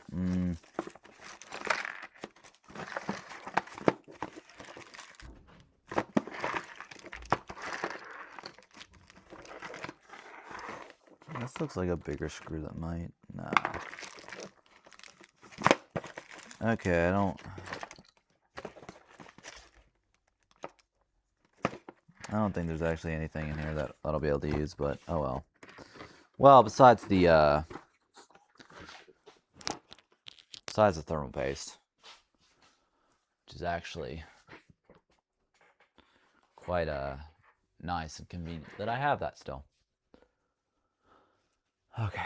This looks like a bigger screw that might... Nah. Okay, I don't think there's actually anything in here that I'll be able to use, but oh well. Well, besides the thermal paste, which is actually quite nice and convenient that I have that still. Okay.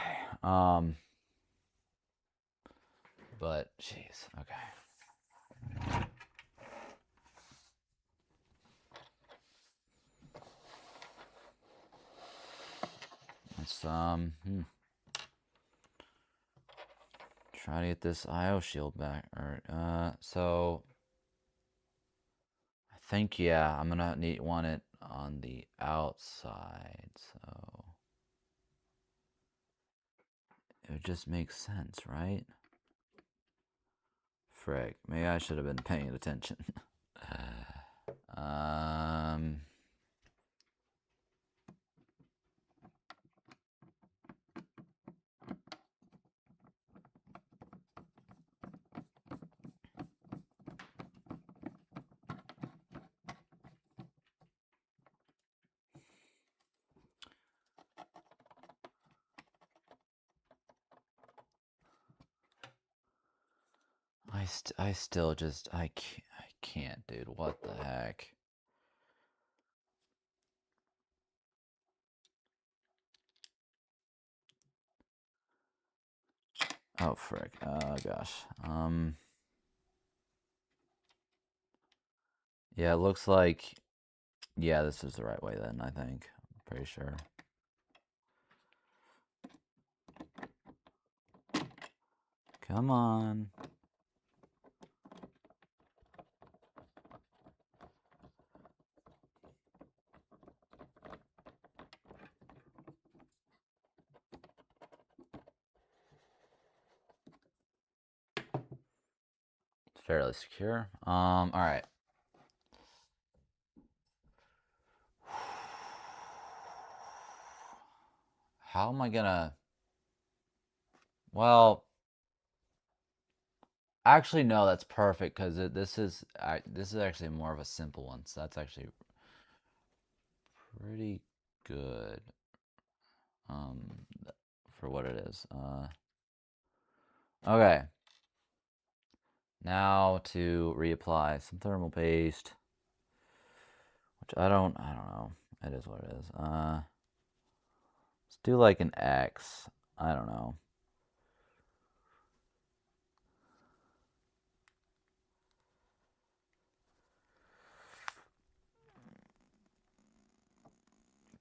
But jeez, okay. Let's try to get this IO shield back. Or so I think, yeah, I'm gonna want it on the outside, so it would just make sense, right? Frick, maybe I should have been paying attention. I still just, I can't, dude. What the heck? Oh, frick. Oh, gosh. Yeah, it looks like, yeah, this is the right way then, I think. I'm pretty sure. Come on. Fairly secure. All right. How am I gonna... Well, actually, no, that's perfect because this is actually more of a simple one, so that's actually pretty good for what it is. Okay. Now to reapply some thermal paste, which I don't know. It is what it is. Let's do like an X. I don't know.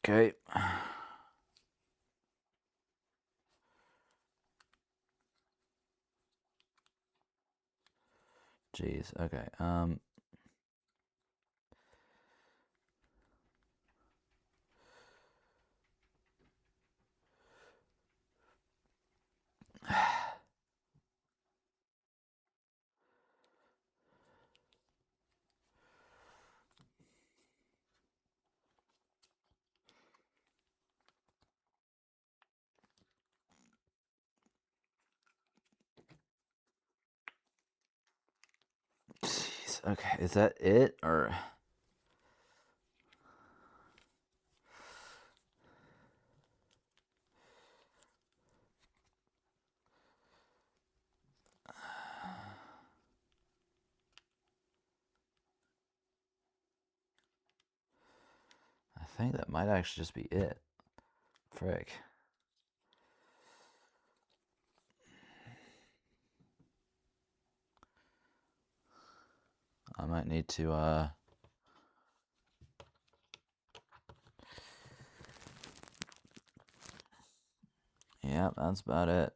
Okay. Jeez. Okay. Jeez. Okay. Is that it or? I think that might actually just be it. Frick. I might need to Yeah, that's about it.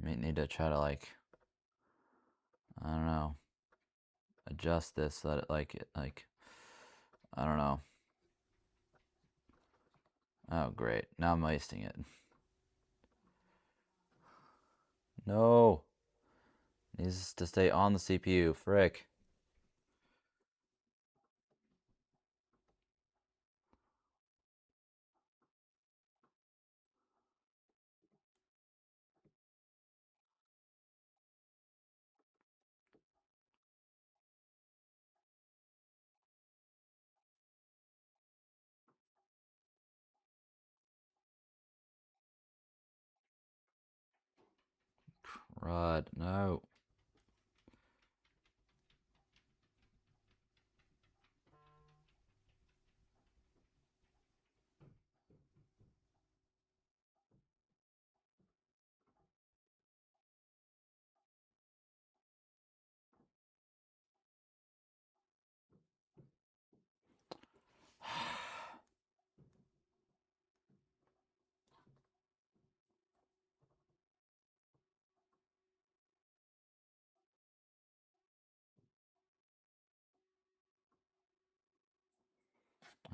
I need to try to, like, I don't know, adjust this so that I don't know. Oh, great. Now I'm wasting it. No. Needs to stay on the CPU. Frick. Rod, no.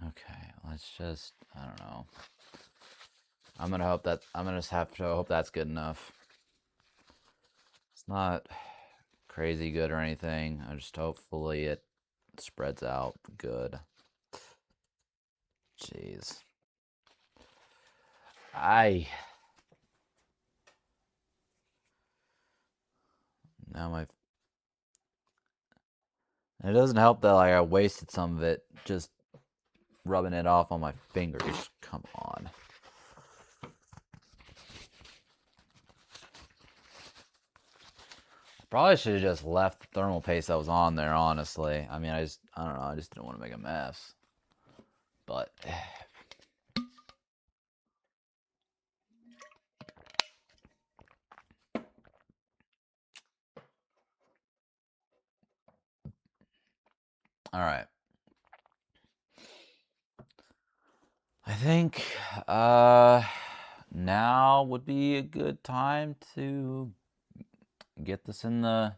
Okay, let's just, I don't know. I'm gonna just have to hope that's good enough. It's not crazy good or anything. I just hopefully it spreads out good. Jeez. Now my, it doesn't help that like I wasted some of it just rubbing it off on my fingers. Come on. Probably should have just left the thermal paste that was on there, honestly. I mean, I don't know, I just didn't want to make a mess. But all right. I think now would be a good time to get this in the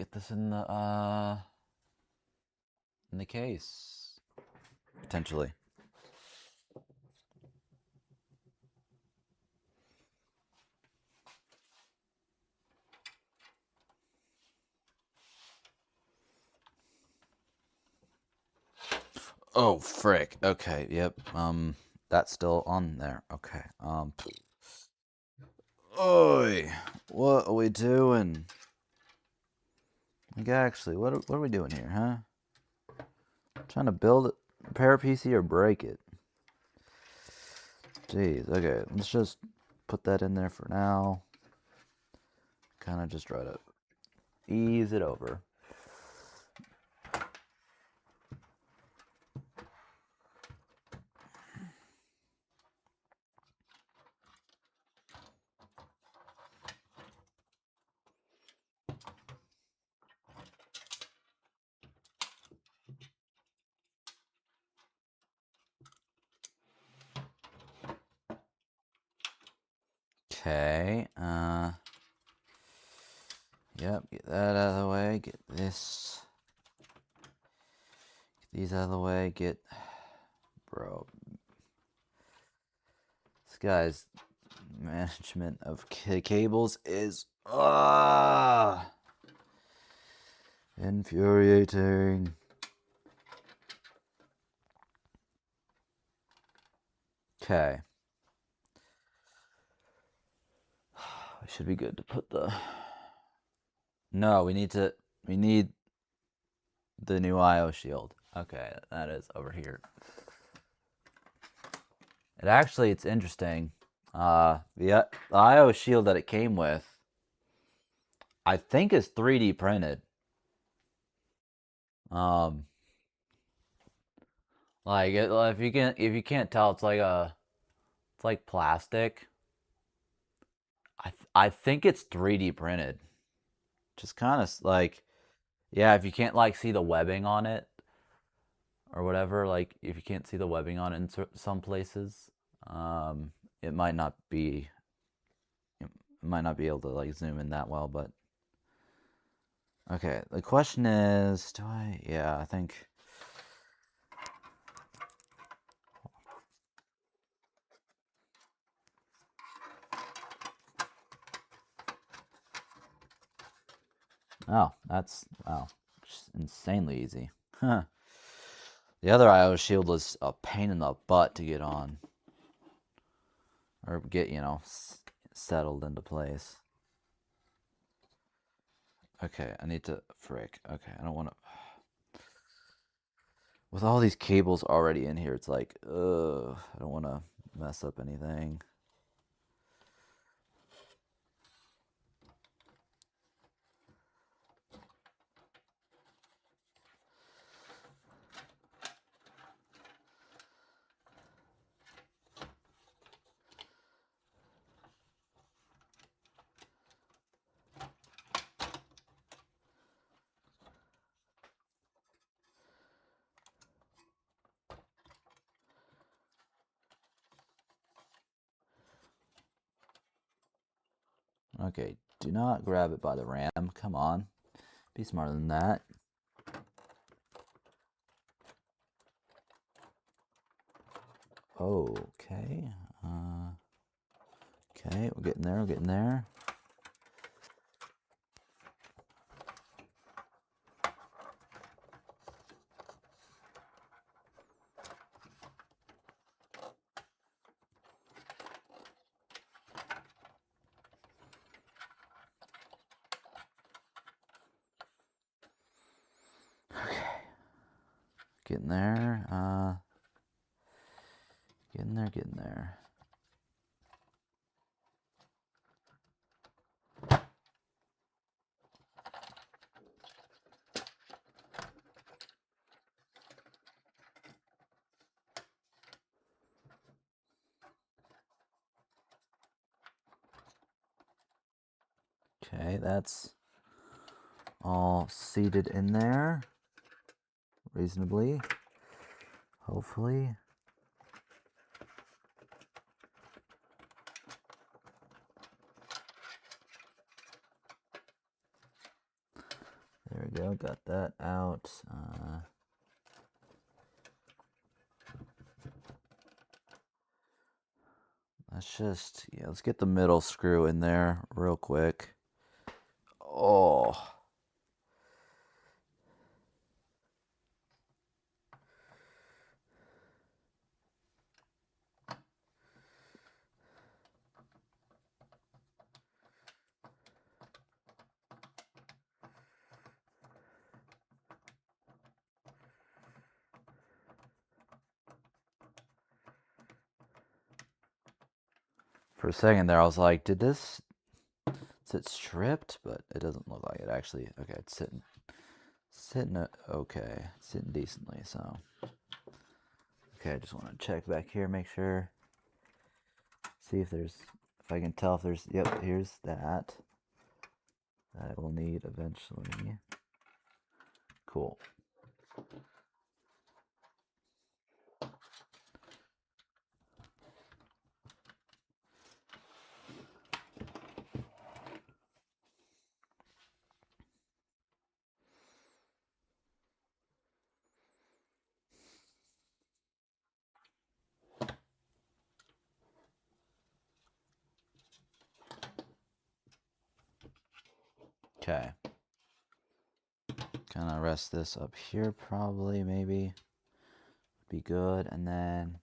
in the case potentially. Oh, frick. Okay, yep. That's still on there. Okay. Oi, what are we doing? Like, actually, what are we doing here, huh? Trying to build it, repair a PC or break it? Jeez. Okay, let's just put that in there for now. Kind of just try to ease it over. Okay, yep, get that out of the way, get these out of the way, bro, this guy's management of cables is, infuriating. Okay. We should be good to put the, no, we need the new IO shield. Okay, that is over here. It's interesting. The IO shield that it came with, I think is 3D printed. Like if you can't tell, it's like plastic. I think it's 3D printed. Just kind of like, yeah. If you can't like see the webbing on it, or whatever, like if you can't see the webbing on it in some places, it might not be, able to like zoom in that well. But okay, the question is, do I? Yeah, I think. Oh, that's wow, just insanely easy. Huh. The other IO shield was a pain in the butt to get on, or get, settled into place. Okay, I need to frick. Okay, I don't want to. With all these cables already in here, it's like, ugh, I don't want to mess up anything. Okay, do not grab it by the ram. Come on. Be smarter than that. Okay. Okay, we're getting there, we're getting there. Okay. Getting there. Getting there, getting there. Okay, that's all seated in there reasonably, hopefully. There we go, got that out. Let's get the middle screw in there real quick. Oh. For a second there, I was like, is it stripped? But it doesn't look like it actually. Okay, it's okay, it's sitting decently, so. Okay, I just want to check back here, make sure. See if I can tell if there's, yep, here's that. That will need eventually. Cool. Okay. Kind of rest this up here, probably, maybe. Be good, and then.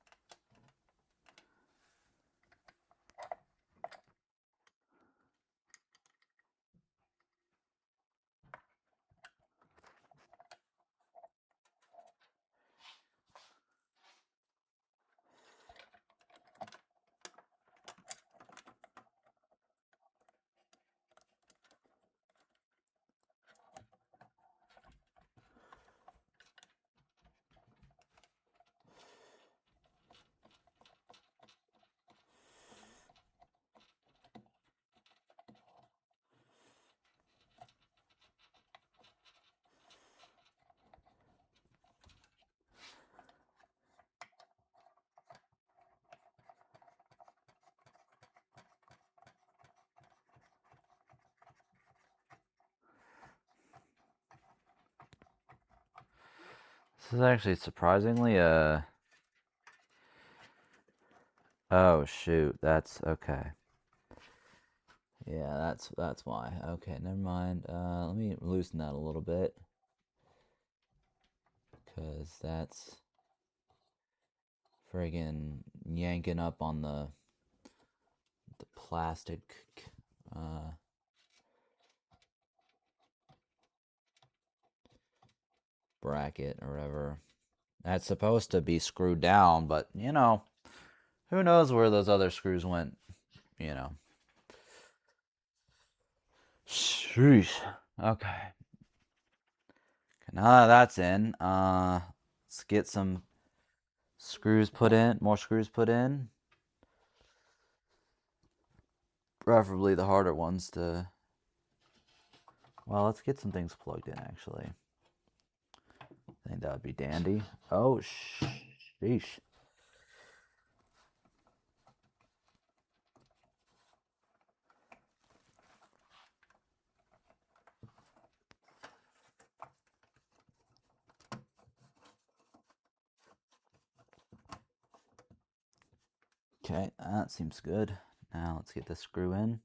This is actually surprisingly oh shoot, that's okay. Yeah, that's why. Okay, never mind. Let me loosen that a little bit, because that's friggin' yanking up on the plastic bracket or whatever. That's supposed to be screwed down, but you know, who knows where those other screws went, you know. Sheesh. Okay. Now that that's in, let's get some screws put in, more screws put in. Preferably the harder ones to... Well, let's get some things plugged in, actually. I think that would be dandy. Oh, sheesh. Okay, that seems good. Now let's get this screw in.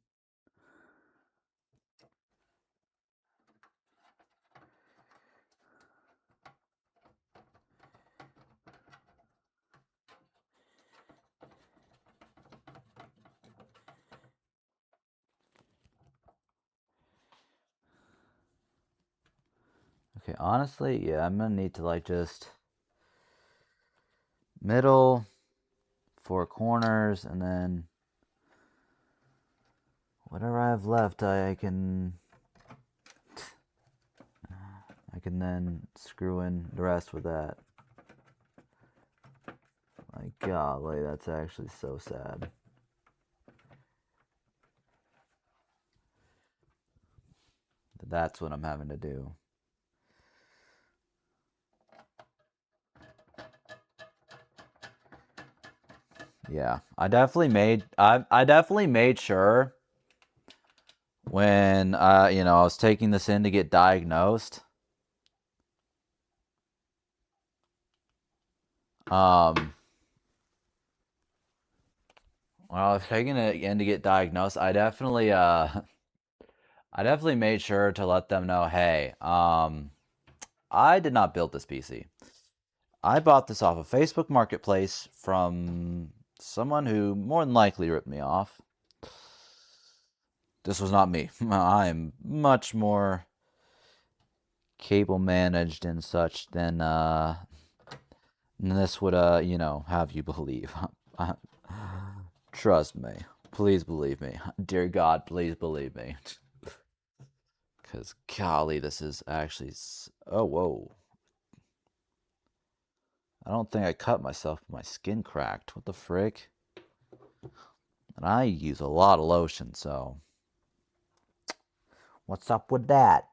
Okay, honestly, yeah, I'm gonna need to like just middle, 4 corners, and then whatever I have left, I can then screw in the rest with that. Like, golly, that's actually so sad. That's what I'm having to do. Yeah, I definitely made sure when you know, I was taking this in to get diagnosed. When I was taking it in to get diagnosed, I definitely made sure to let them know, hey, I did not build this PC. I bought this off of Facebook Marketplace from someone who more than likely ripped me off. This was not me. I am much more cable managed and such than this would you know, have you believe. Trust me. Please believe me. Dear God, please believe me. Because, golly, this is actually... Oh, whoa. I don't think I cut myself, but my skin cracked. What the frick? And I use a lot of lotion, so... What's up with that?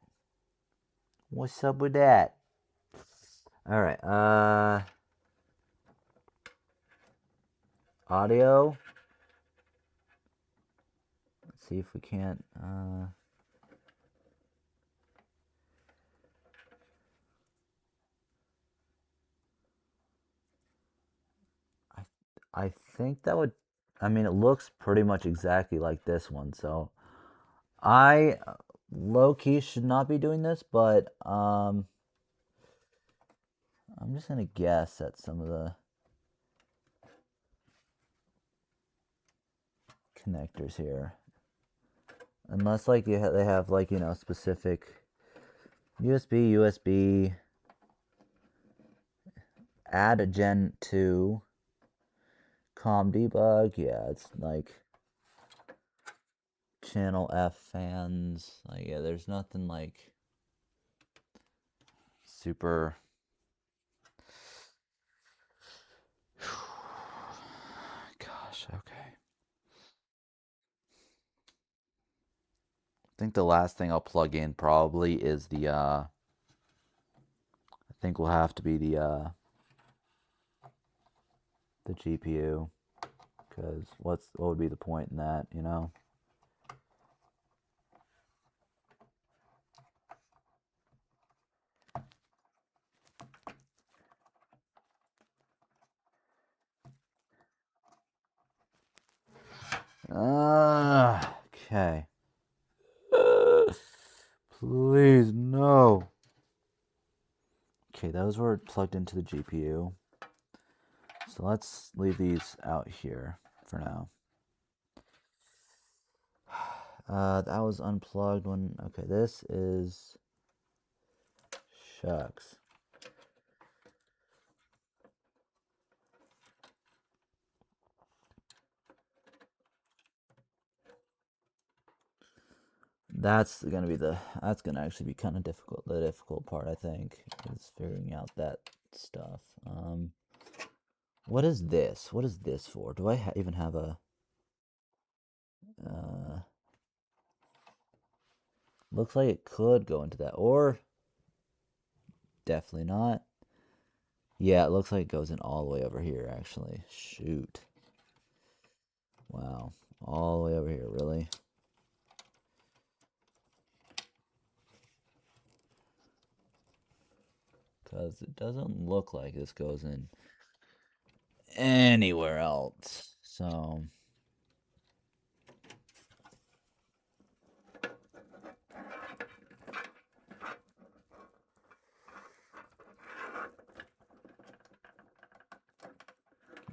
What's up with that? Alright, audio. Let's see if we can't, I think that would... I mean, it looks pretty much exactly like this one, so... I low-key should not be doing this, but, I'm just gonna guess at some of the connectors here. Unless, like, they have, like, you know, specific USB, add a Gen 2, COM debug, yeah, it's like channel F fans, like, yeah, there's nothing like super... Gosh, okay. I think the last thing I'll plug in probably is the, I think will have to be the GPU, because what would be the point in that, you know? Okay, those were plugged into the GPU. So let's leave these out here for now. That was unplugged when, okay, this is, shucks. That's gonna actually be kind of difficult. The difficult part, I think, is figuring out that stuff. What is this? What is this for? Do I even have a, looks like it could go into that, or definitely not. Yeah, it looks like it goes in all the way over here, actually. Shoot. Wow. All the way over here, really? Because it doesn't look like this goes in anywhere else. So,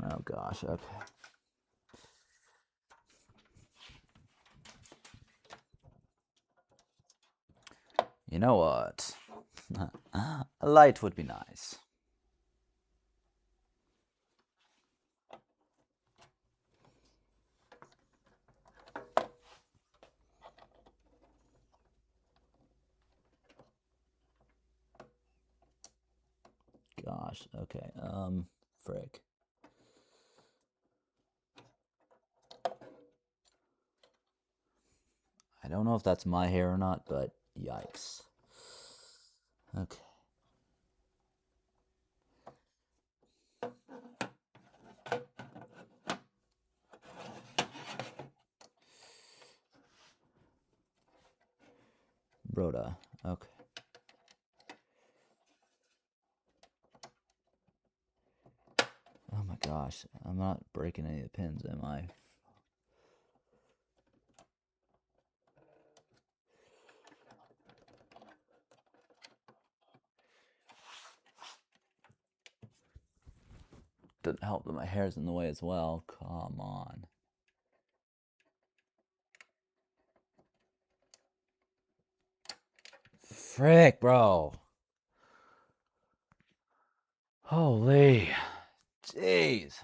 oh gosh, okay. You know what? A light would be nice. Gosh, okay. Frick. I don't know if that's my hair or not, but yikes. Okay. Rhoda. Okay. Oh my gosh. I'm not breaking any of the pins, am I? Doesn't help that my hair's in the way as well. Come on. Frick, bro. Holy. Jeez.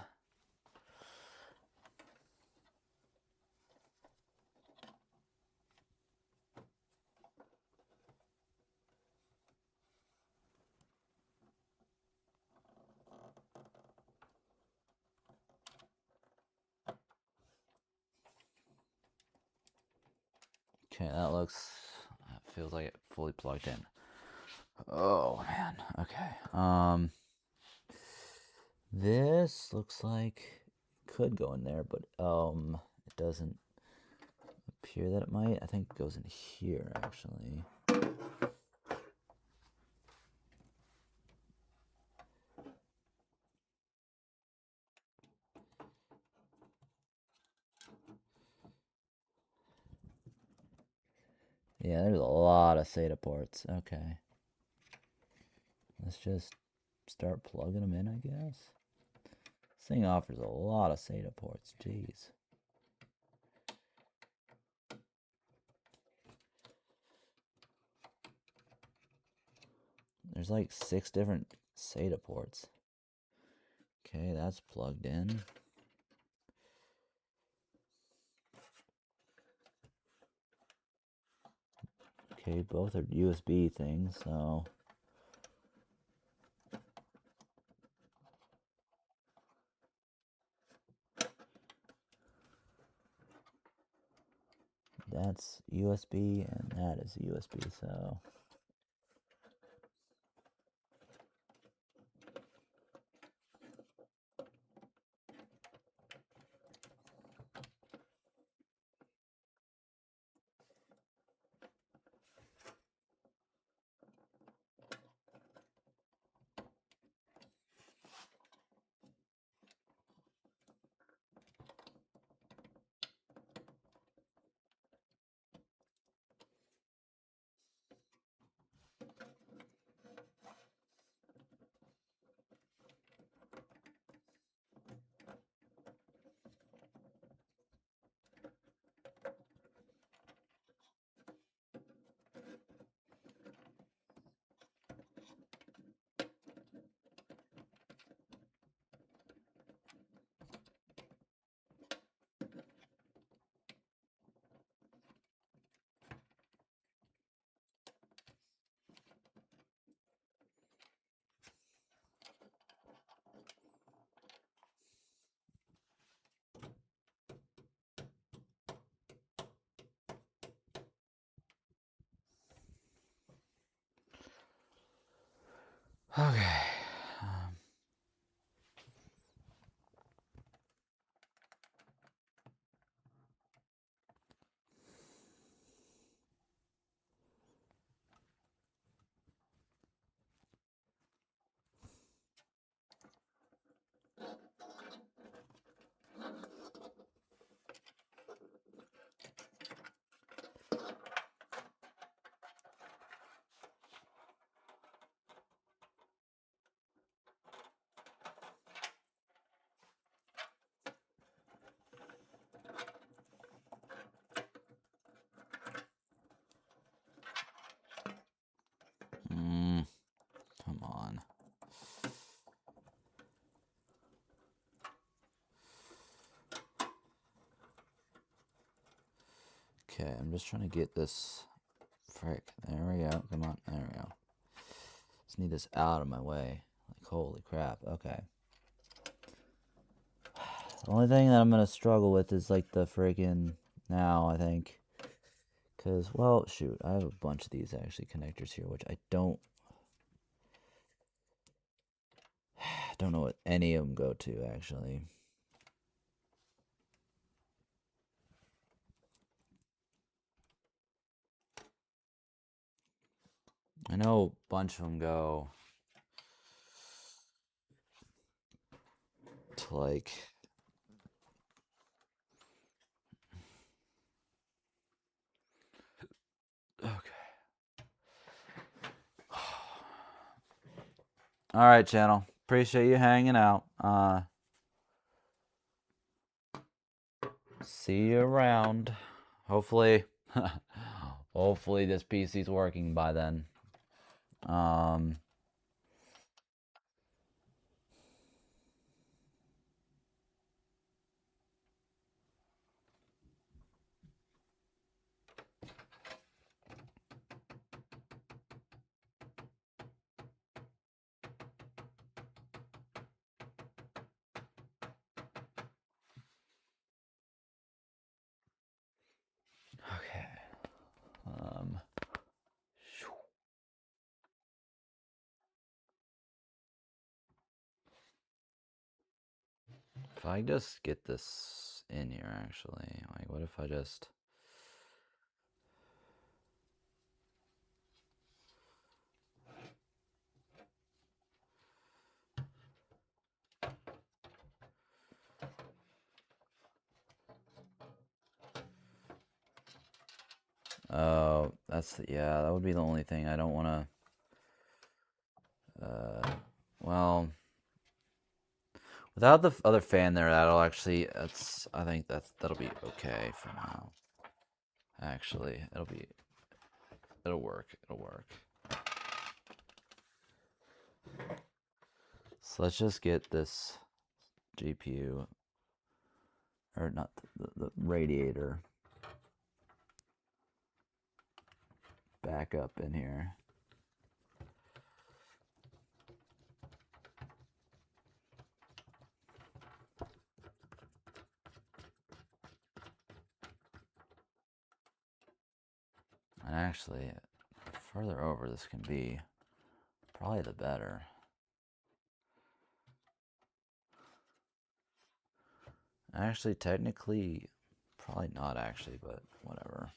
Okay, that feels like it fully plugged in. Oh man. Okay. This looks like it could go in there, but it doesn't appear that it might. I think it goes in here actually. Yeah, there's a lot of SATA ports. Okay. Let's just start plugging them in, I guess. This thing offers a lot of SATA ports. Jeez. There's like 6 different SATA ports. Okay, that's plugged in. Okay, both are USB things, so that's USB and that is USB, so Okay. Come on. Okay, I'm just trying to get this. Frick. There we go. Come on. There we go. Just need this out of my way. Like, holy crap. Okay. The only thing that I'm going to struggle with is, like, the friggin' now, I think. Because, well, shoot. I have a bunch of these, actually, connectors here, which I don't know what any of them go to, actually. I know a bunch of them go to, like... Okay. All right, channel. Appreciate you hanging out. See you around. Hopefully, hopefully this PC's working by then. Okay. If I just get this in here, actually, like, what if I just... Oh, that's, yeah, that would be the only thing. I don't want to, well, without the other fan there, that'll actually, I think that'll be okay for now. Actually, it'll work. So let's just get this GPU, or not, the radiator back up in here. And actually, the further over this can be, probably the better. Actually, technically, probably not actually, but whatever.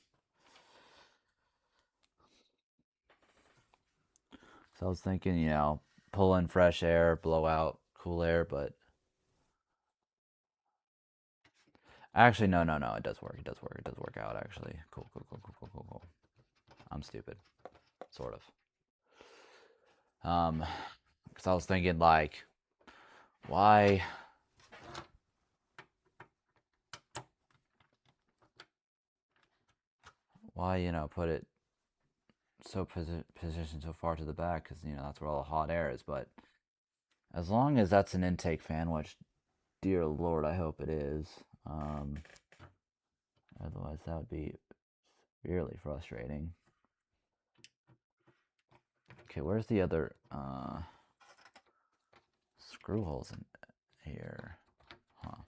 So I was thinking, you know, pull in fresh air, blow out cool air, but actually, no, it does work. It does work out, actually. Cool. I'm stupid. Sort of. Because I was thinking, like, why... you know, put it so positioned so far to the back, because, you know, that's where all the hot air is. But as long as that's an intake fan, which, dear Lord, I hope it is. Otherwise, that would be really frustrating. Okay, where's the other screw holes in here? Huh.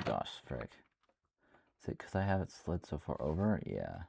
gosh, frick. Is it because I have it slid so far over? Yeah.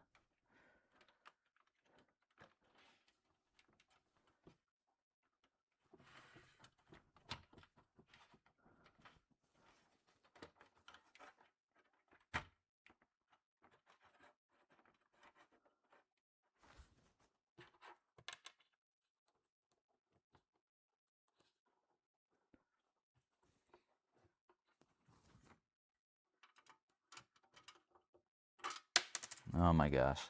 Oh my gosh.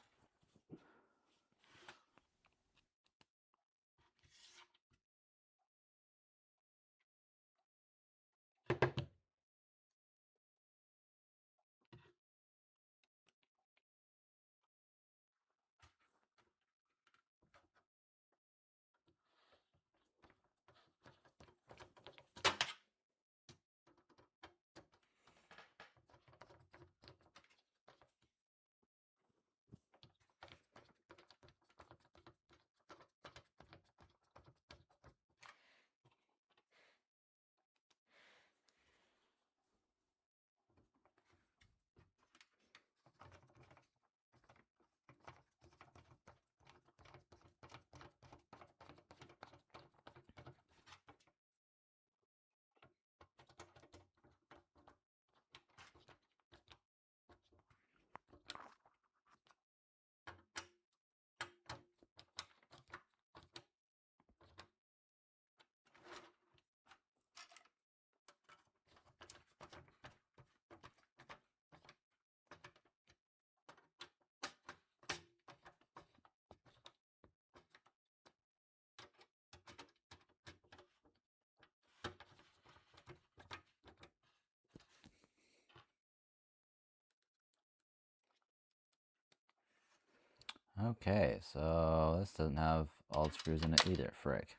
Okay, so this doesn't have all the screws in it either, frick.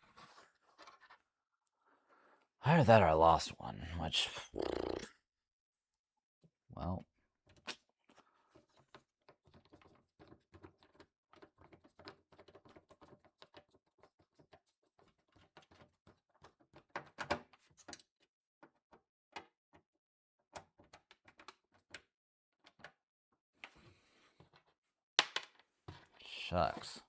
Either that or I lost one, which, well. Shucks.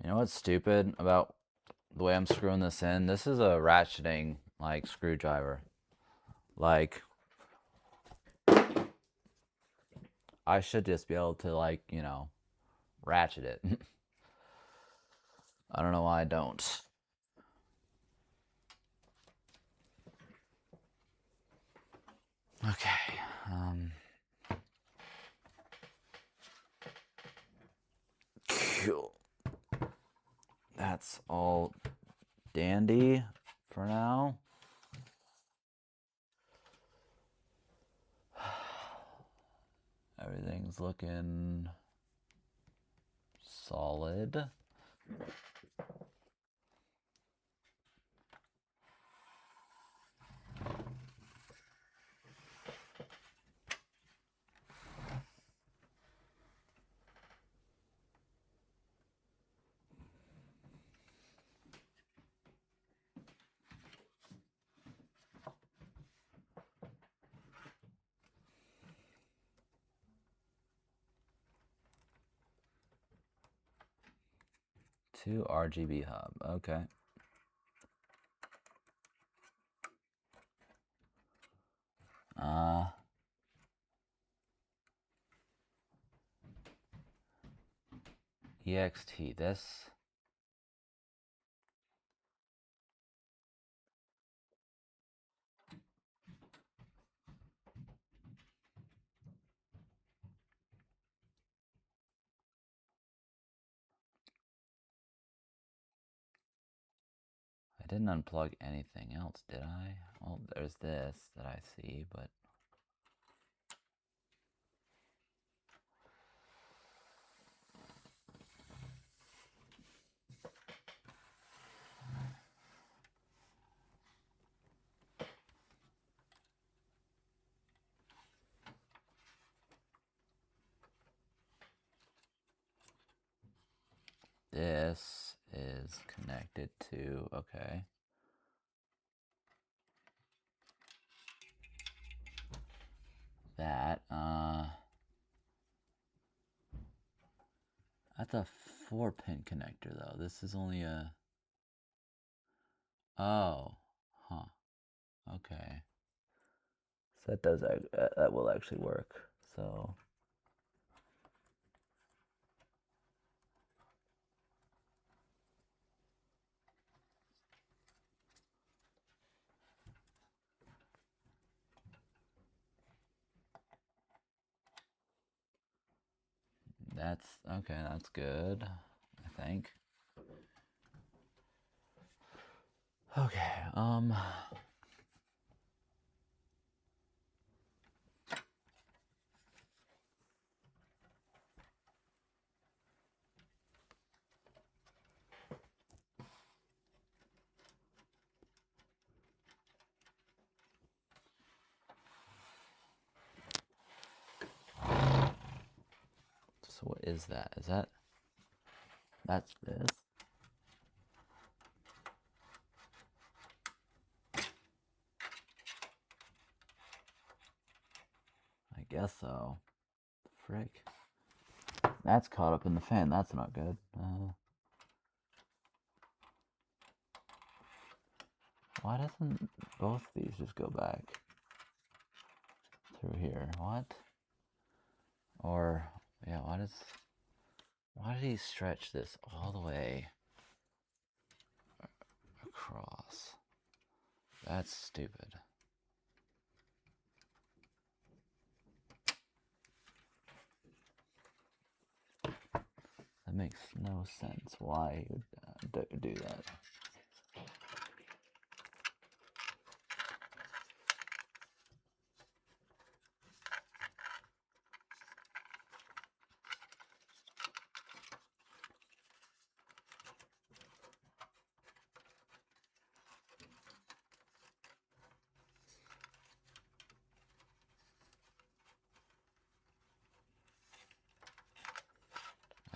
You know what's stupid about the way I'm screwing this in? This is a ratcheting, like, screwdriver. Like, I should just be able to, like, you know, ratchet it. I don't know why I don't. Okay. Cool. That's all dandy for now. Everything's looking solid. Two RGB hub. Okay. EXT. This. I didn't unplug anything else, did I? Well, there's this that I see, but this is connected to, okay. That, that's a 4-pin connector though. This is only a, oh, huh, okay. So that does, that will actually work, so. That's, okay, that's good, I think. Okay, so what is that? Is that, that's this? I guess so. Frick. That's caught up in the fan. That's not good. Why doesn't both these just go back through here? What? Or, yeah, why did he stretch this all the way across? That's stupid. That makes no sense why he would do that.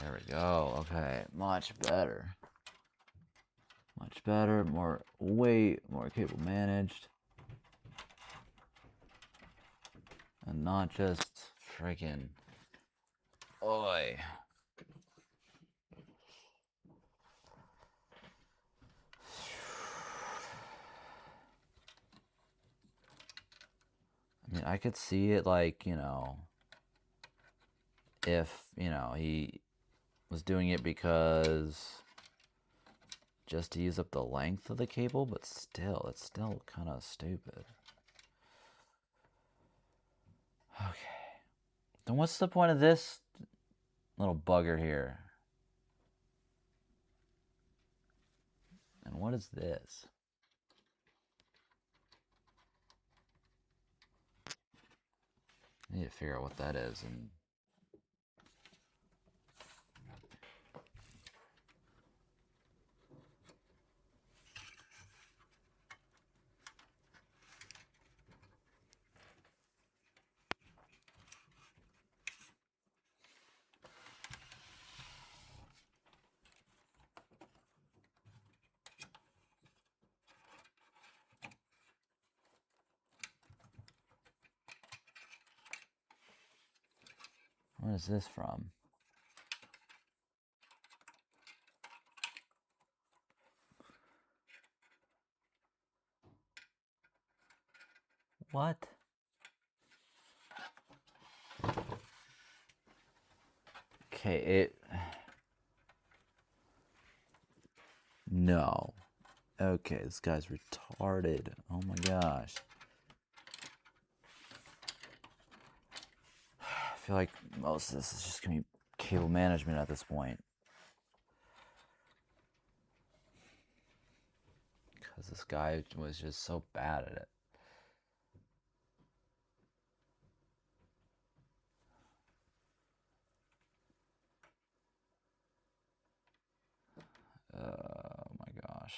There we go. Okay, much better. Much better. Way more cable managed. And not just freaking. Oi. I mean, I could see it like, you know, if, you know, he was doing it because just to use up the length of the cable, but still, it's still kind of stupid. Okay. Then what's the point of this little bugger here? And what is this? I need to figure out what that is. And what is this from? What? Okay, no. Okay, this guy's retarded. Oh my gosh. I feel like most of this is just gonna be cable management at this point. Because this guy was just so bad at it. Oh my gosh.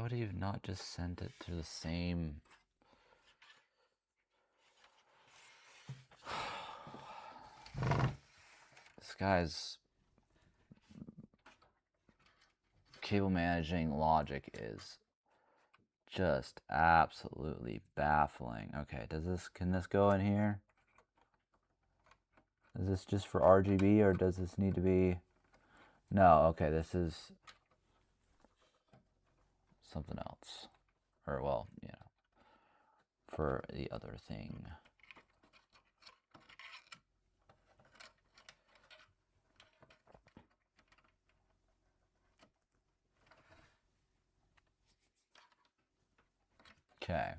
Why would he have not just sent it to the same? This guy's cable managing logic is just absolutely baffling. Okay, can this go in here? Is this just for RGB or does this need to be? No, okay, this is something else. Or, well, you know, for the other thing. Okay.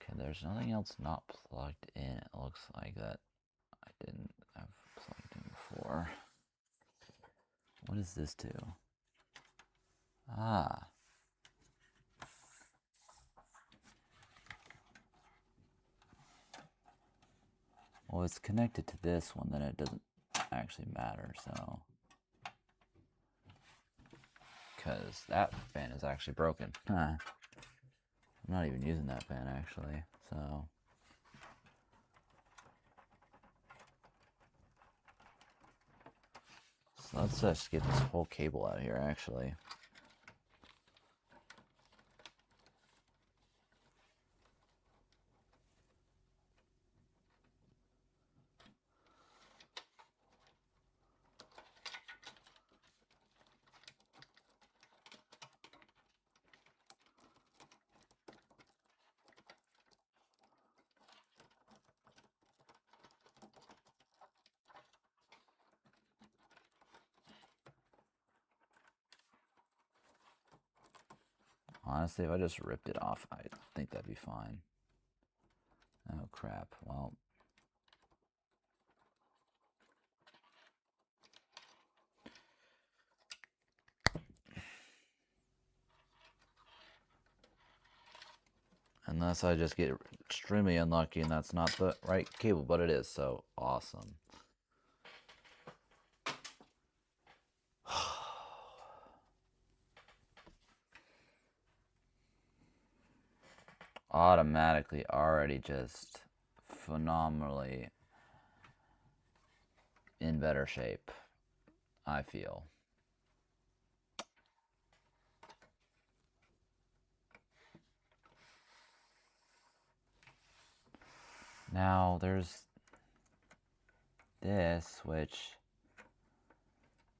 Okay, there's nothing else not plugged in. It looks like that I didn't have plugged in before. What does this do? Ah. Well, it's connected to this one, then it doesn't actually matter, so. Because that fan is actually broken. Huh. I'm not even using that fan, actually, so. So let's just get this whole cable out of here, actually. Honestly, if I just ripped it off, I think that'd be fine. Oh, crap. Well. Unless I just get extremely unlucky and that's not the right cable, but it is, so awesome. Automatically already just phenomenally in better shape, I feel. Now there's this, which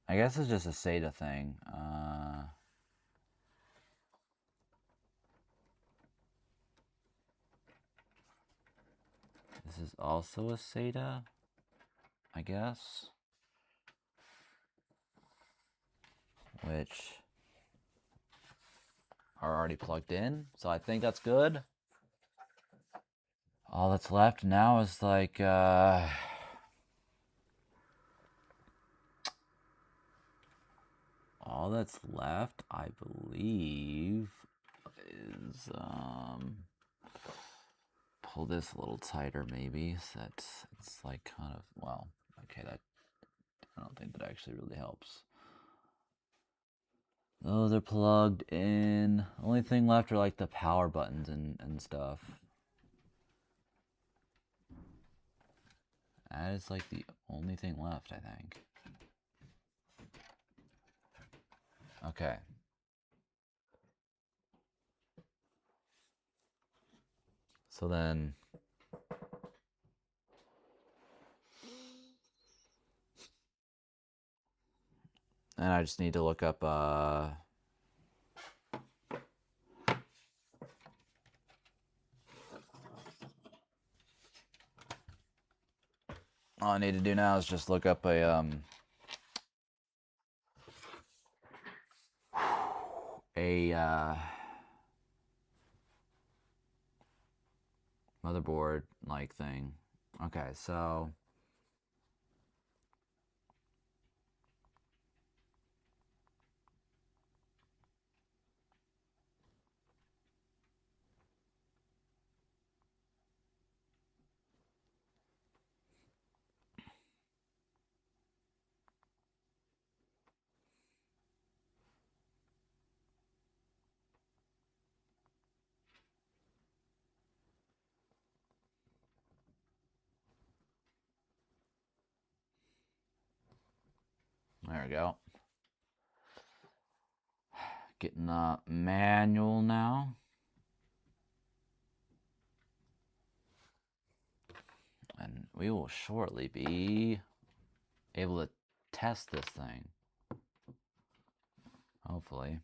I guess is just a SATA thing. This is also a SATA, I guess. Which are already plugged in, so I think that's good. All that's left now is like, all that's left, I believe, is, pull this a little tighter maybe, so that it's like kind of, well, okay, that, I don't think that actually really helps. Those are plugged in. The only thing left are like the power buttons and stuff. That is like the only thing left, I think. Okay. So then, and I just need to look up, all I need to do now is just look up a motherboard like thing. Okay, so there we go. Getting manual now. And we will shortly be able to test this thing. Hopefully.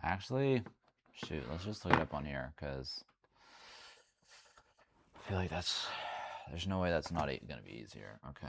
Actually, shoot, let's just look it up on here, because I feel like there's no way that's not going to be easier. Okay.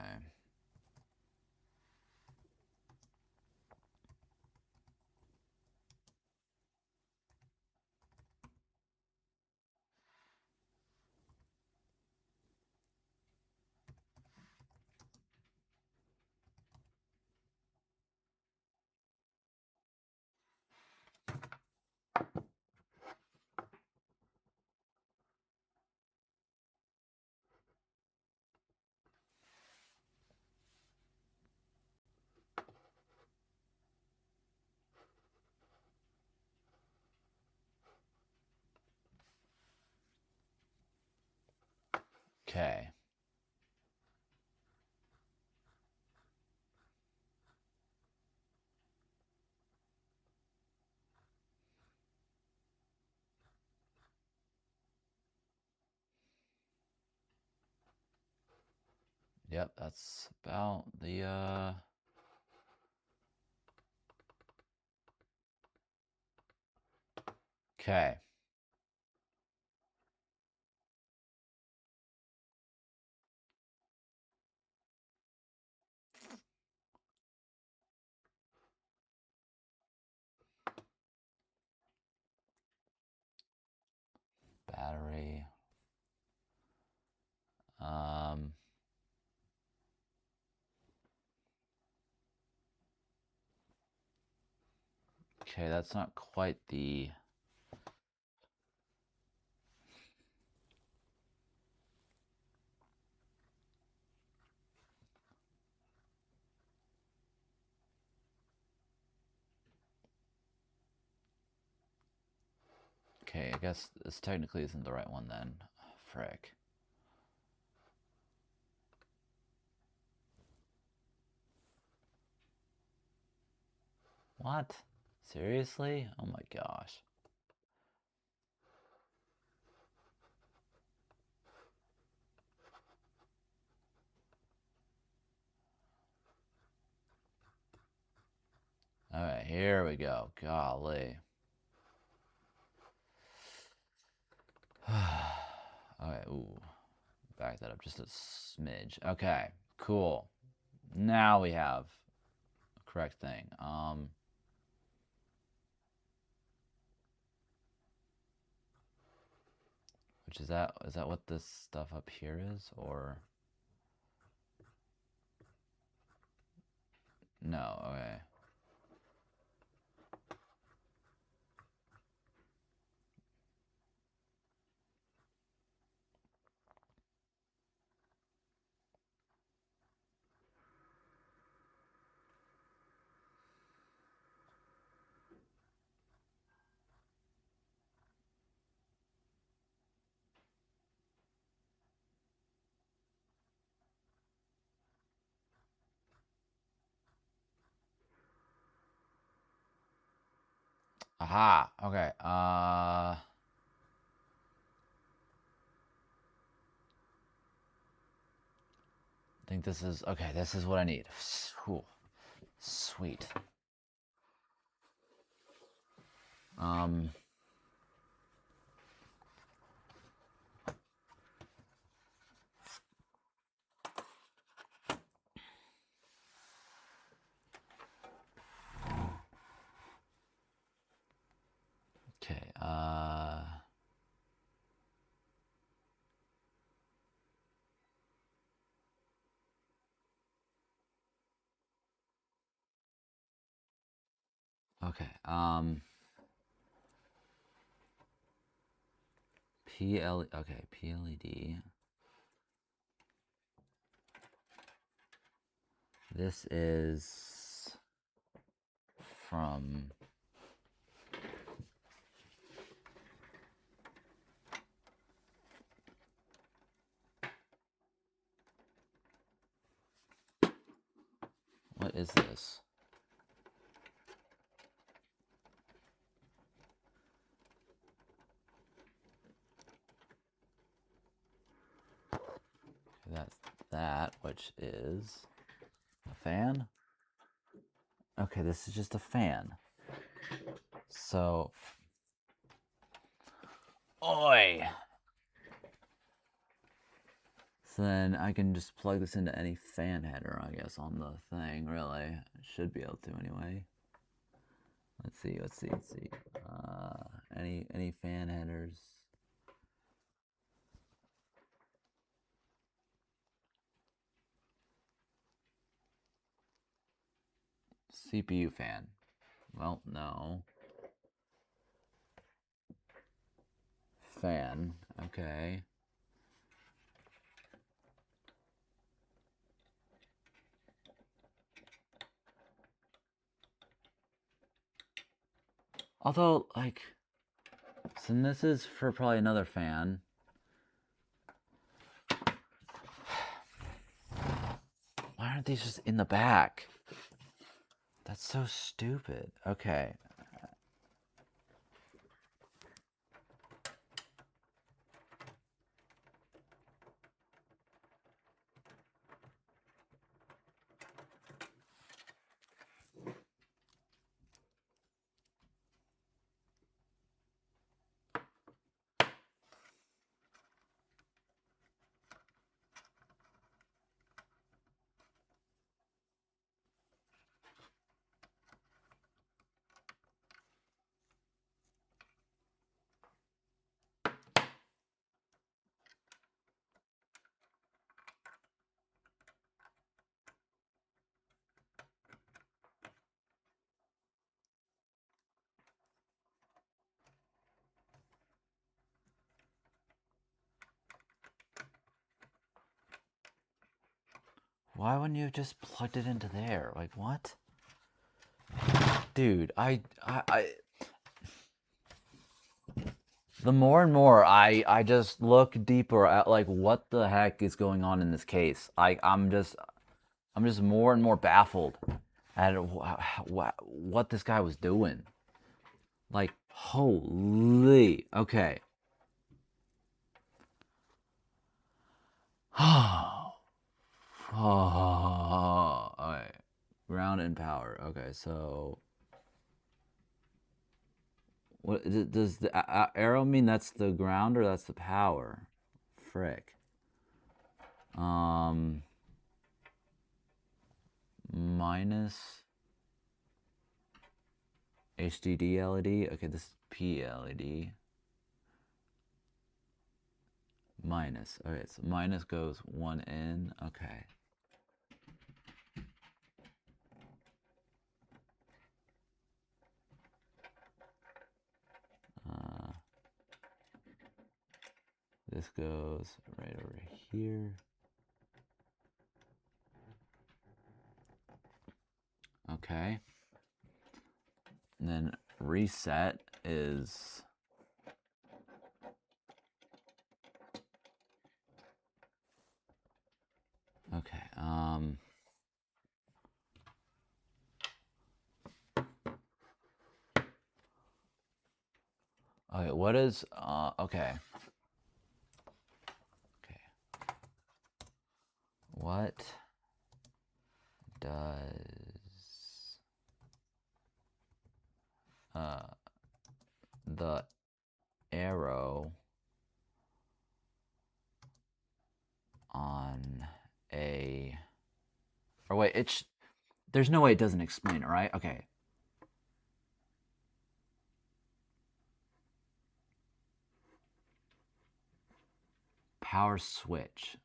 Okay. Yep, that's about the okay. Battery. Um okay, that's not quite the okay, I guess this technically isn't the right one then. Frick. What? Seriously? Oh my gosh. Alright, here we go. Golly. Alright, ooh. Back that up just a smidge. Okay, cool. Now we have the correct thing. Which is that what this stuff up here is, or no? Okay. Aha. Okay. I think this is okay. This is what I need. Whew. Sweet. Um. Okay. Okay. PL. Okay. PLED. This is from. What is this? That's that, which is a fan. Okay, this is just a fan. So, oi. So then I can just plug this into any fan header, I guess, on the thing. Really, I should be able to anyway. Let's see. Any fan headers? CPU fan. Well, no. Fan. Okay. Although, like, so this is for probably another fan. Why aren't these just in the back? That's so stupid. Okay. Why wouldn't you have just plugged it into there? Like, what? Dude, the more and more I just look deeper at like what the heck is going on in this case. I'm just more and more baffled at what this guy was doing. Like, holy. Okay. Oh. Okay. Ground and power. Okay, so what does the arrow mean? That's the ground or that's the power? Frick. Um, minus HDD LED. Okay, this is P LED. Minus. Okay, so minus goes one in. Okay. Uh, this goes right over here. Okay. And then reset is okay. what is, okay. Okay. What does the arrow on a, or wait, there's no way it doesn't explain it, right? Okay. Power switch.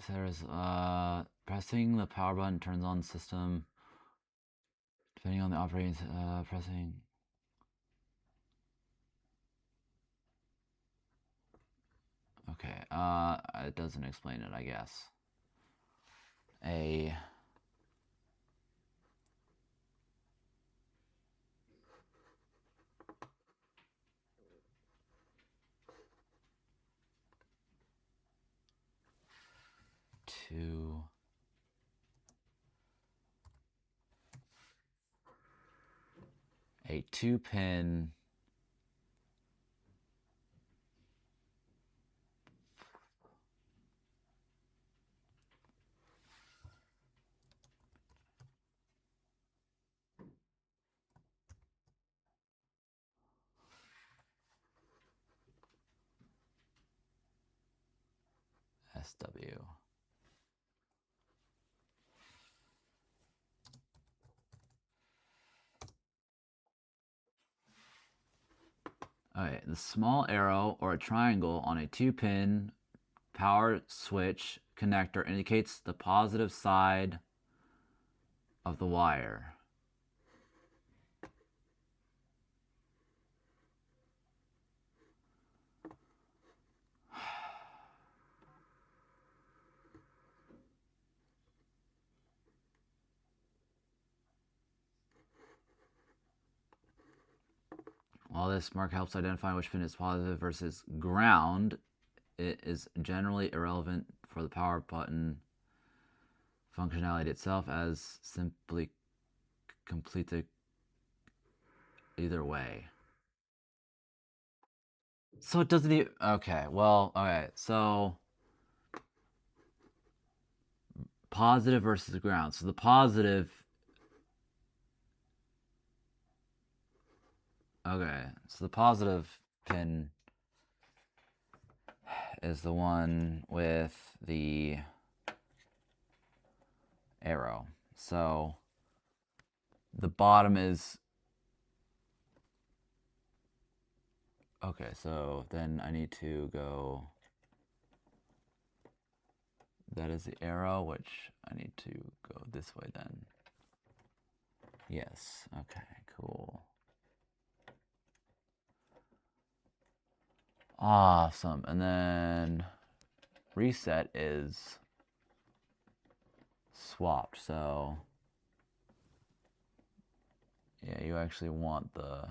There's pressing the power button turns on system depending on the operating pressing. Okay, it doesn't explain it, I guess. A two a 2-pin SW. Alright, the small arrow or a triangle on a 2-pin power switch connector indicates the positive side of the wire. While this mark helps identify which pin is positive versus ground, it is generally irrelevant for the power button functionality itself, as simply complete the either way. So it doesn't even, okay, well, okay, so positive versus ground. So the positive, okay, so the positive pin is the one with the arrow. So the bottom is, okay, so then I need to go, that is the arrow, which I need to go this way then. Yes, okay, cool. Awesome. And then reset is swapped. So yeah, you actually want the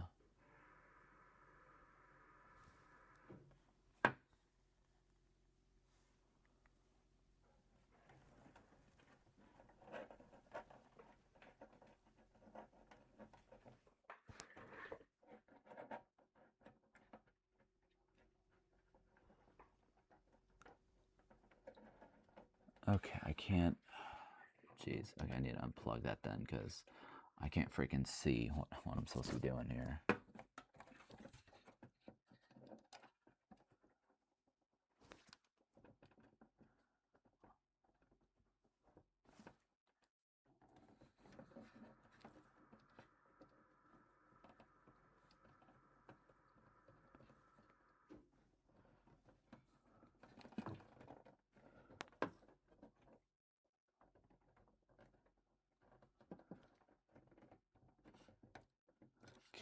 okay, I can't, jeez, okay, I need to unplug that then, because I can't freaking see what I'm supposed to be doing here.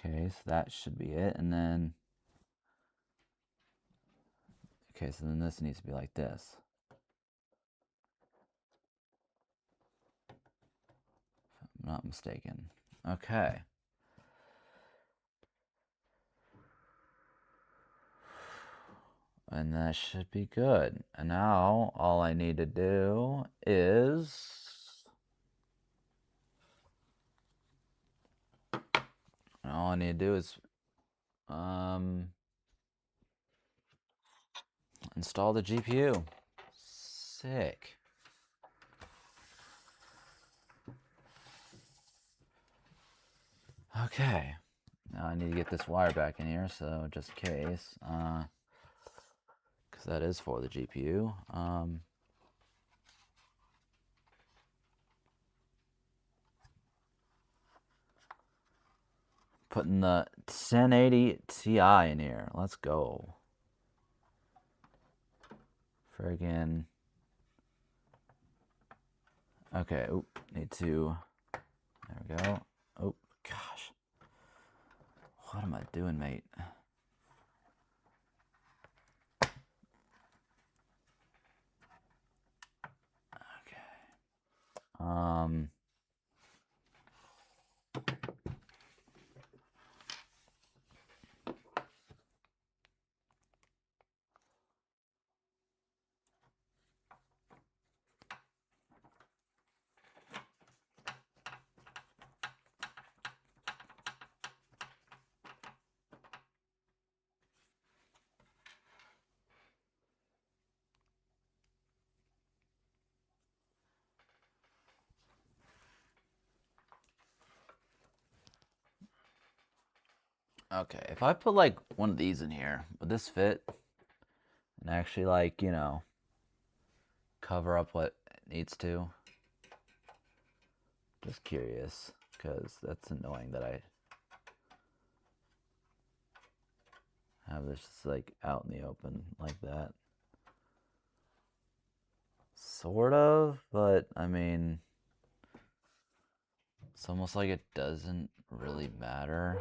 Okay, so that should be it, and then, okay, so then this needs to be like this. If I'm not mistaken. Okay. And that should be good. And now all I need to do is install the GPU. Sick. Okay. Now I need to get this wire back in here, so just in case, because that is for the GPU. Putting the 1080 Ti in here. Let's go. Friggin'. Okay, oop, need to, there we go. Oh, gosh. What am I doing, mate? Okay. Okay, if I put like one of these in here, would this fit? And actually, like, you know, cover up what it needs to? Just curious, because that's annoying that I have this just like out in the open like that. Sort of, but I mean, it's almost like it doesn't really matter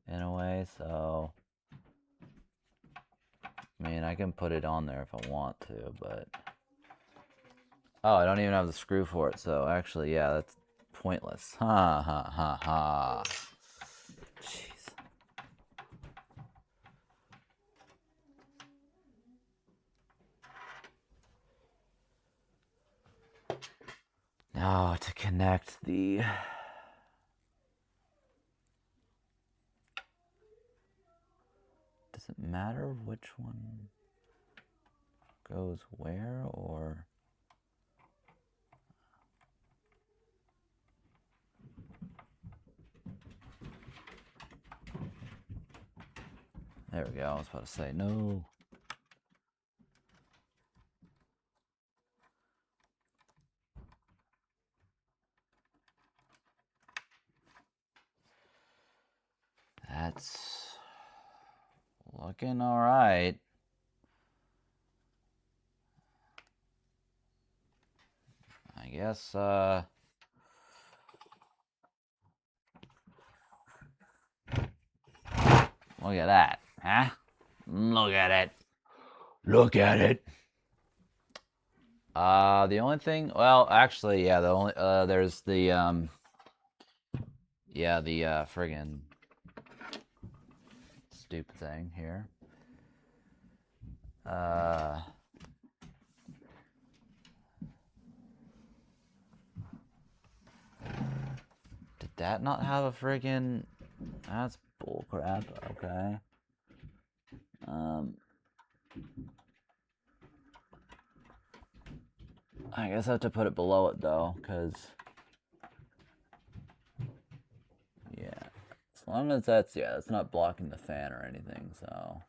in a way, so I mean, I can put it on there if I want to, but oh, I don't even have the screw for it, so actually, yeah, that's pointless. Ha ha ha ha. Jeez. Now to connect the does it matter which one goes where, or there we go. I was about to say no. That's looking all right. I guess look at that, huh? Look at it. Look at it. The only thing, well, actually, yeah, the only there's the yeah, the friggin' stupid thing here. Did that not have a friggin'? That's bullcrap. Okay. I guess I have to put it below it though, because As long as that's, yeah, that's not blocking the fan or anything, so.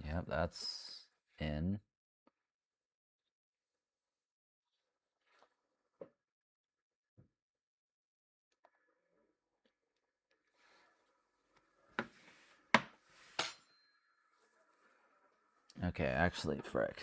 Yep, that's in. Okay, actually, frick.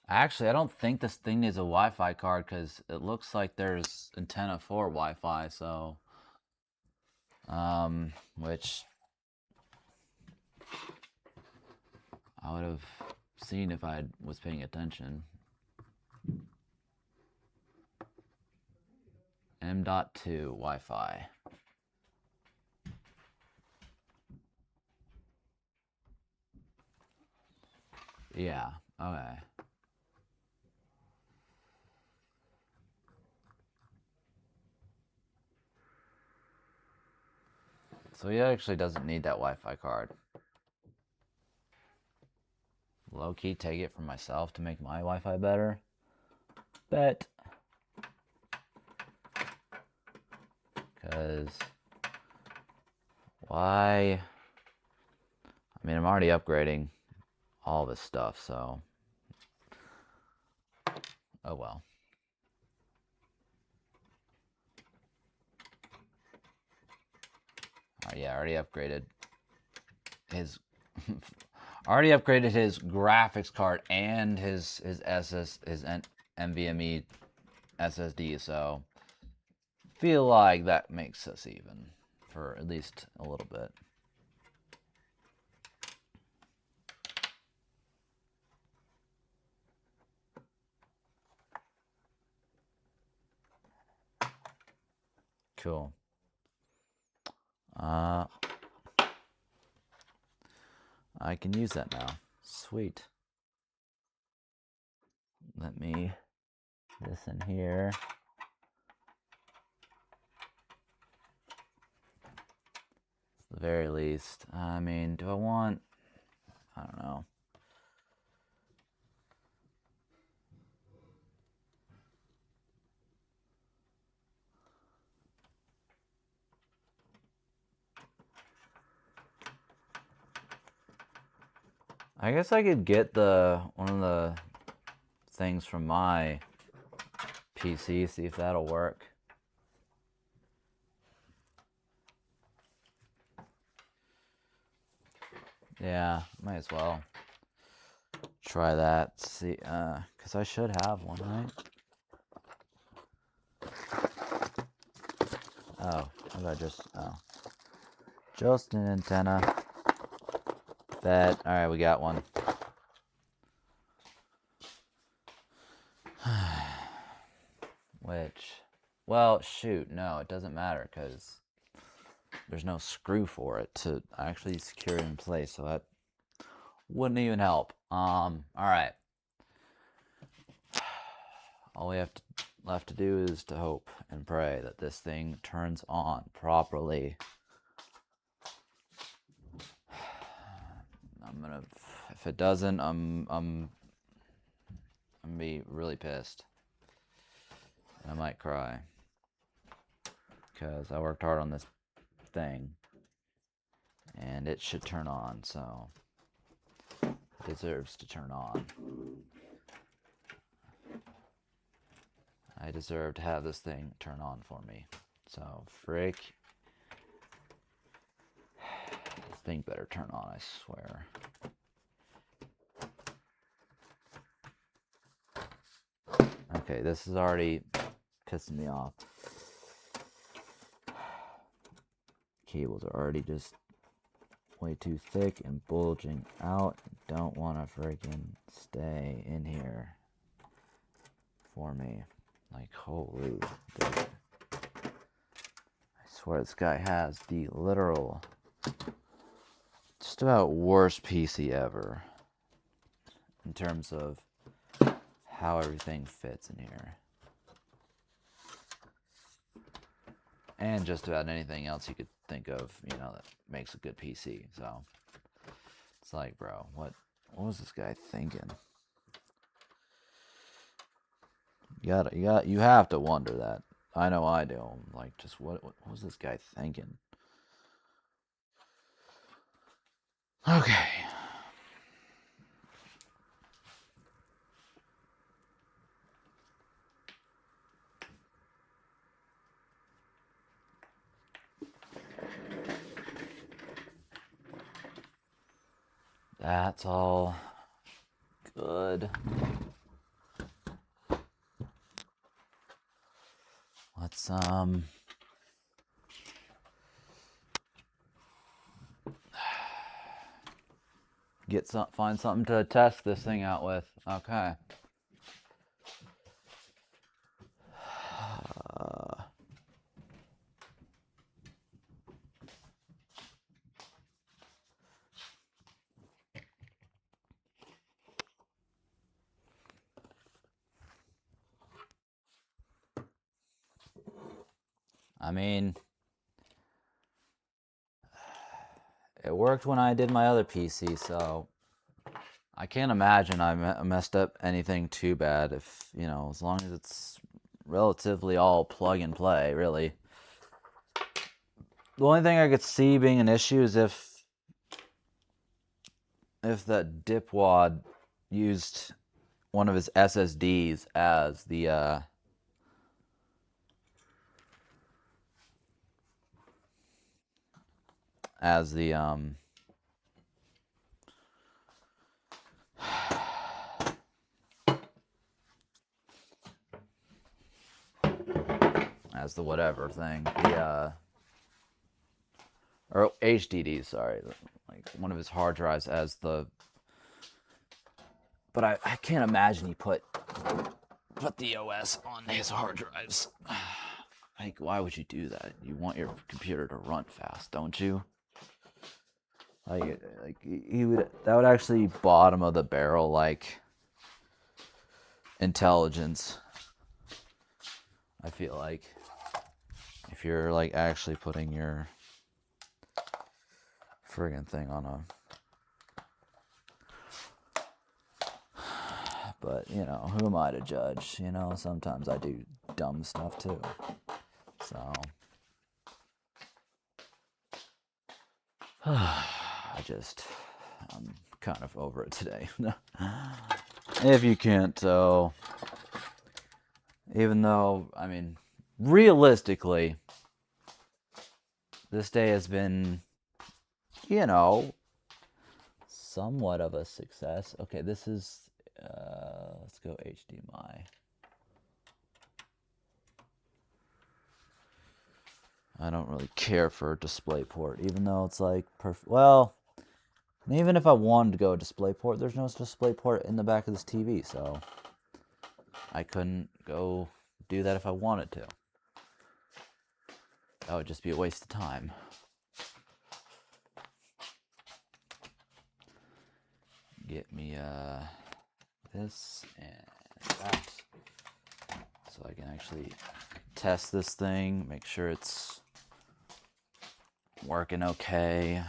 Actually, I don't think this thing needs a Wi-Fi card because it looks like there's antenna for Wi-Fi, so which I would have seen if I was paying attention. M.2 Wi-Fi. Yeah, okay. So he actually doesn't need that Wi-Fi card. Low-key take it for myself to make my Wi-Fi better. Bet. Because why? I mean, I'm already upgrading all this stuff, so oh well. Yeah, I already upgraded his graphics card and his NVMe SSD, so feel like that makes us even for at least a little bit. Cool. I can use that now. Sweet. Let me this in here. At the very least. I mean, do I want? I don't know. I guess I could get one of the things from my PC, see if that'll work. Yeah, might as well. try that. See, because I should have one, right? Oh, maybe I just, just an antenna. Bet. Alright, we got one. Which, well, shoot, no, it doesn't matter because there's no screw for it to actually secure it in place, so that wouldn't even help. Alright. All we have left to do is to hope and pray that this thing turns on properly. I'm gonna, if it doesn't, I'm gonna be really pissed. I might cry because I worked hard on this thing and it should turn on, so it deserves to turn on. I deserve to have this thing turn on for me. So, frick. This thing better turn on, I swear. Okay, this is already pissing me off. Cables are already just way too thick and bulging out. Don't want to freaking stay in here for me. Like, holy dude. I swear this guy has the literal, just about worst PC ever in terms of how everything fits in here. And just about anything else you could think of, you know, that makes a good PC. So it's like, bro, what was this guy thinking? You have to wonder that. I know I do. Like, just what was this guy thinking? Okay. That's all good. Let's find something to test this thing out with. Okay. I mean, it worked when I did my other PC, so I can't imagine I messed up anything too bad if, you know, as long as it's relatively all plug and play, really. The only thing I could see being an issue is if that dipwad used one of his SSDs as the as the whatever thing, the or HDD, sorry, like one of his hard drives as the, but I can't imagine he put the OS on his hard drives. Like, why would you do that? You want your computer to run fast, don't you? Like that would actually bottom of the barrel, like, intelligence. I feel like if you're like actually putting your friggin' thing on a, but you know, who am I to judge? You know, sometimes I do dumb stuff too. So I'm kind of over it today. If you can't tell, even though, I mean, realistically, this day has been, you know, somewhat of a success. Okay, this is, let's go HDMI. I don't really care for DisplayPort, even though it's like perfect. Well, even if I wanted to go DisplayPort, there's no DisplayPort in the back of this TV, so I couldn't go do that if I wanted to. That would just be a waste of time. Get me this and that, so I can actually test this thing, make sure it's working okay.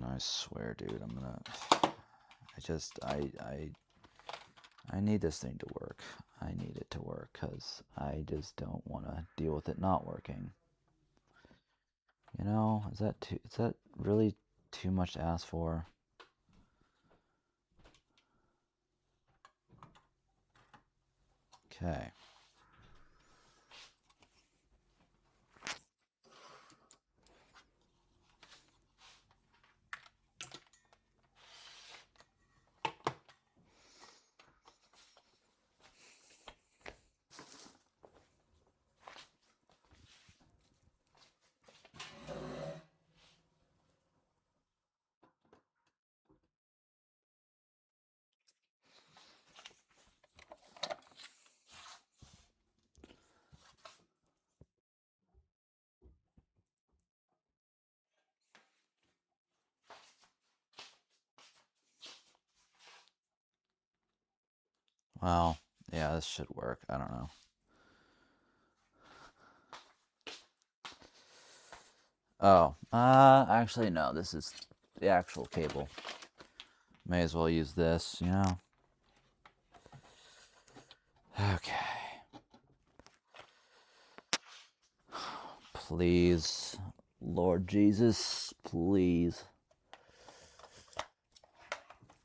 I swear, dude, I'm gonna. I need this thing to work. I need it to work because I just don't want to deal with it not working. You know, is that really too much to ask for? Okay. Well, yeah, this should work. I don't know. Oh, actually, no, this is the actual cable. May as well use this, you know? Okay. Please, Lord Jesus, please.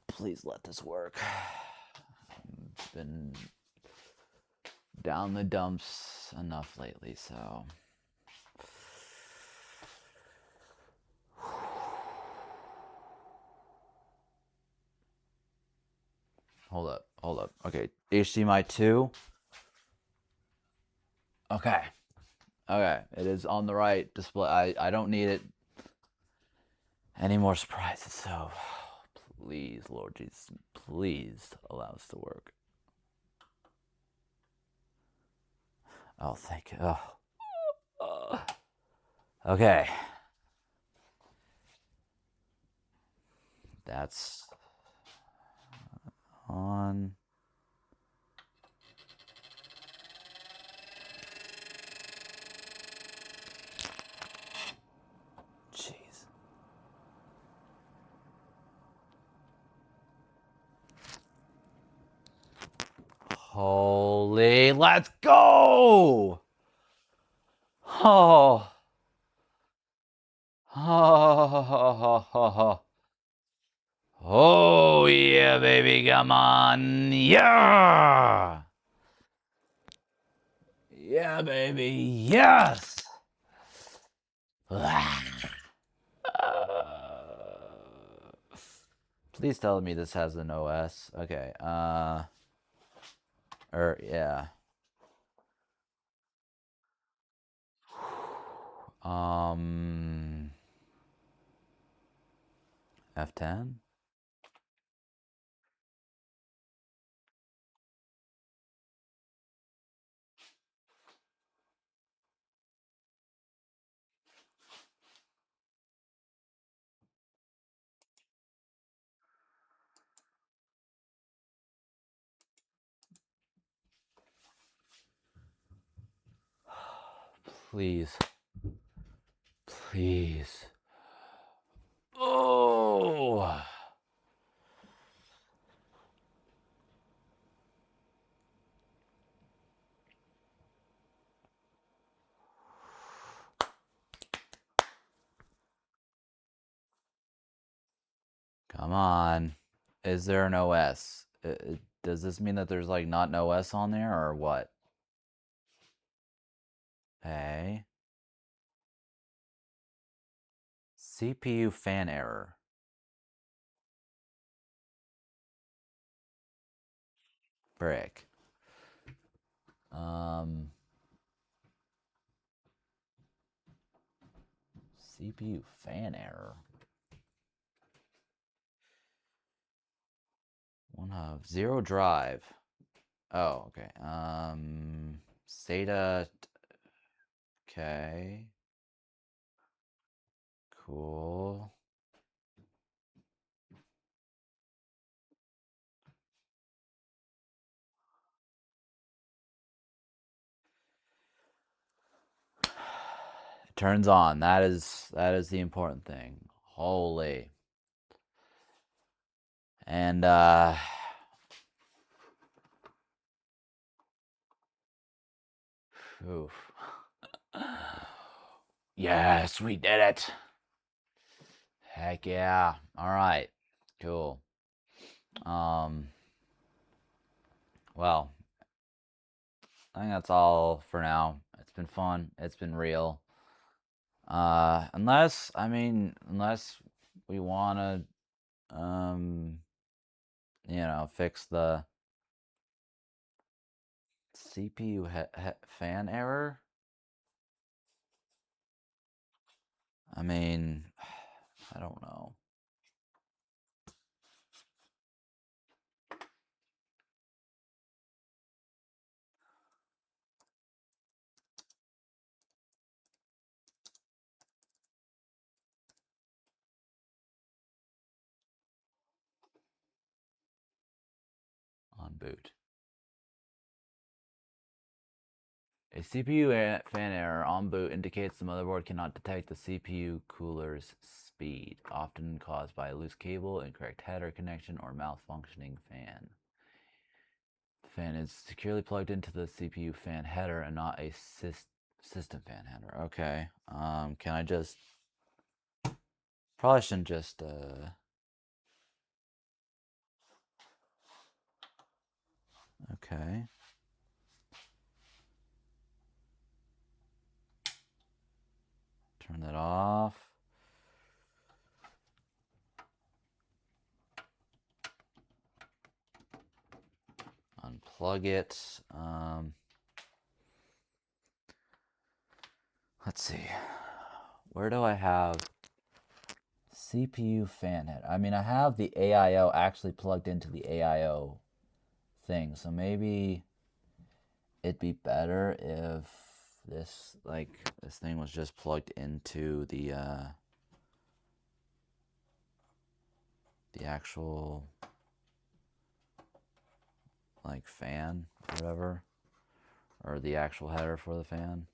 Please let this work. I've been down the dumps enough lately, so. Hold up. Okay, HDMI 2. Okay, it is on the right display. I don't need it any more surprises, so please, Lord Jesus, please allow us to work. Oh, thank you. Oh. Okay. That's on. Jeez. Holy, let's go! Oh. Oh. Oh, yeah, baby, come on. Yeah! Yeah, baby, yes! Please tell me this has an OS. Okay, yeah. F10? Please. Please. Oh! Come on. Is there an OS? does this mean that there's like not an OS on there or what? Hey. CPU fan error. Brick. CPU fan error. One of zero drive. Oh, okay. SATA. Okay. Cool. It turns on. That is the important thing. Holy. And oof. Yes, we did it. Heck yeah. All right. Cool. Well, I think that's all for now. It's been fun. It's been real. Unless we want to, fix the CPU fan error. I mean, I don't know. On boot. A CPU fan error on boot indicates the motherboard cannot detect the CPU cooler's speed, often caused by a loose cable, incorrect header connection, or malfunctioning fan. The fan is securely plugged into the CPU fan header and not a system fan header. Okay. Can I just... Probably shouldn't just... Okay. Turn that off. Unplug it. Let's see. Where do I have CPU fan head? I mean, I have the AIO actually plugged into the AIO thing, so maybe it'd be better if this thing was just plugged into the actual like fan or whatever, or the actual header for the fan,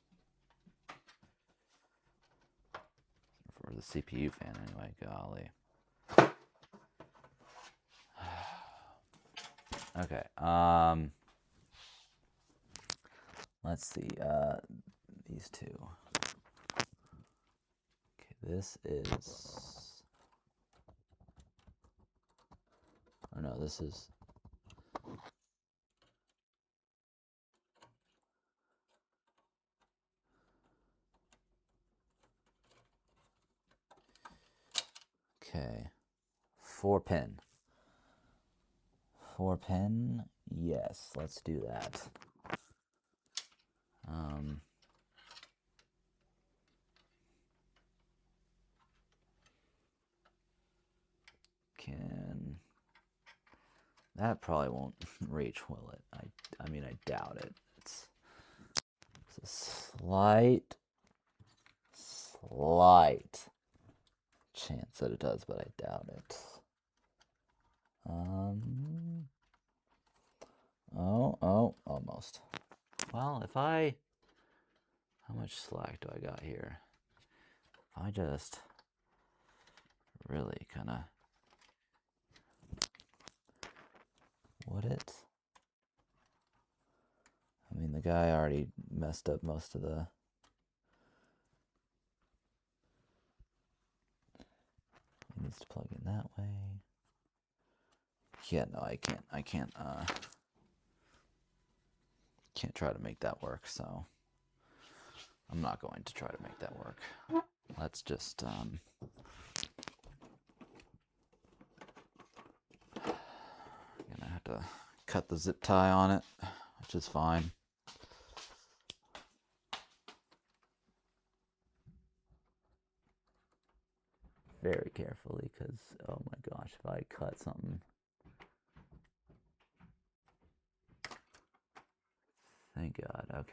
for the CPU fan anyway. Golly. Okay. Let's see. These two. Okay, this is. Oh no, this is. Okay. 4-pin. 4-pin. Yes, let's do that. Can that probably won't reach, will it? I mean, I doubt it. It's a slight chance that it does, but I doubt it. Oh, almost. Well, how much slack do I got here? If I just really kind of would it? I mean, the guy already messed up most of the... He needs to plug in that way. Yeah, no, I can't try to make that work, so I'm not going to try to make that work. Let's just gonna have to cut the zip tie on it, which is fine. Very carefully, because oh my gosh, if I cut something. Thank God. Okay.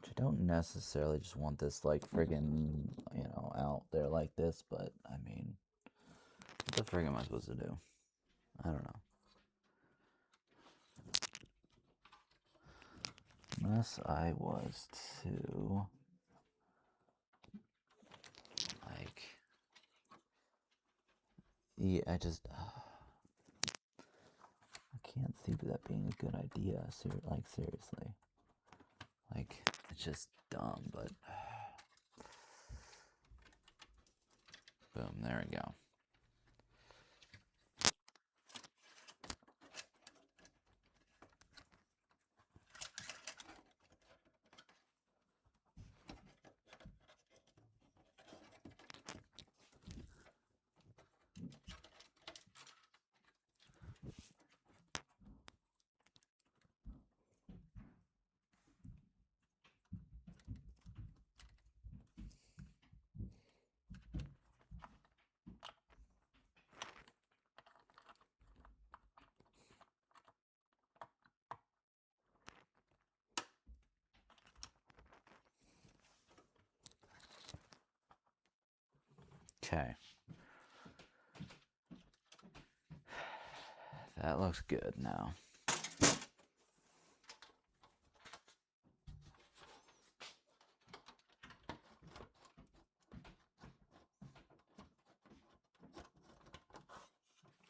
I don't necessarily just want this like friggin', you know, out there like this, but I mean, what the frig am I supposed to do? I don't know. Unless I was to, like, yeah, I can't see that being a good idea, like, seriously. Like, it's just dumb, but, boom, there we go. Okay. That looks good now.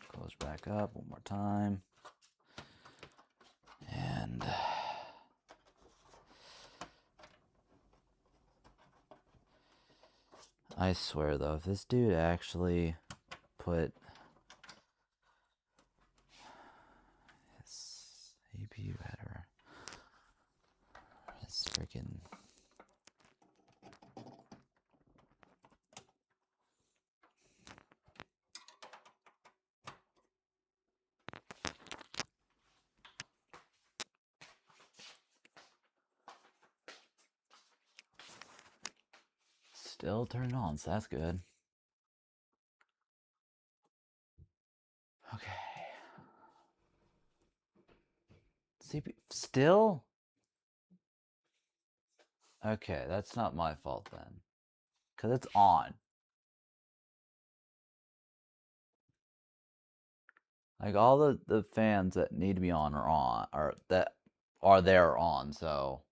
Close back up one more time. And I swear though, if this dude actually put his CPU header, his freaking still turned on, so that's good. Okay. CPU still? Okay, that's not my fault then. Cause it's on. Like all the fans that need to be on are on, or that are there on, so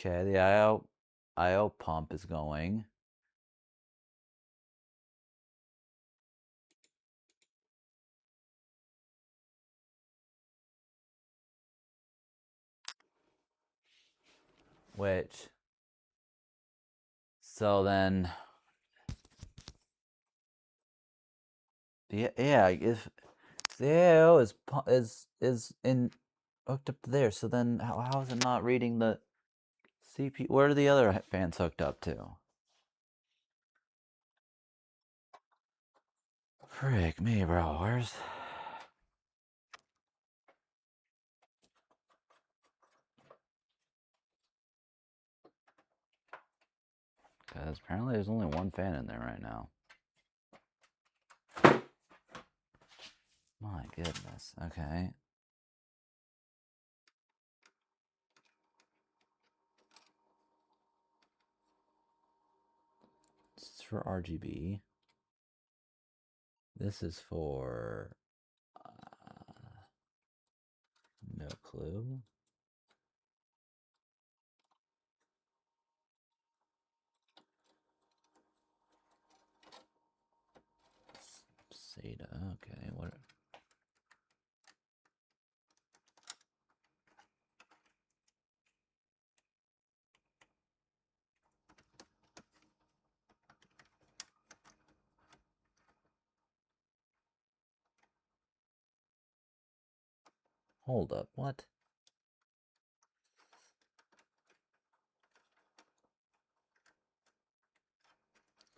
okay, the IO pump is going. Which, so then, yeah, if the AIO is in hooked up to there, so then how is it not reading the CPU? Where are the other fans hooked up to? Frick me, bro. Where's? Because apparently there's only one fan in there right now. My goodness. Okay. This is for RGB. This is for no clue. SATA. Okay. What? Hold up. What?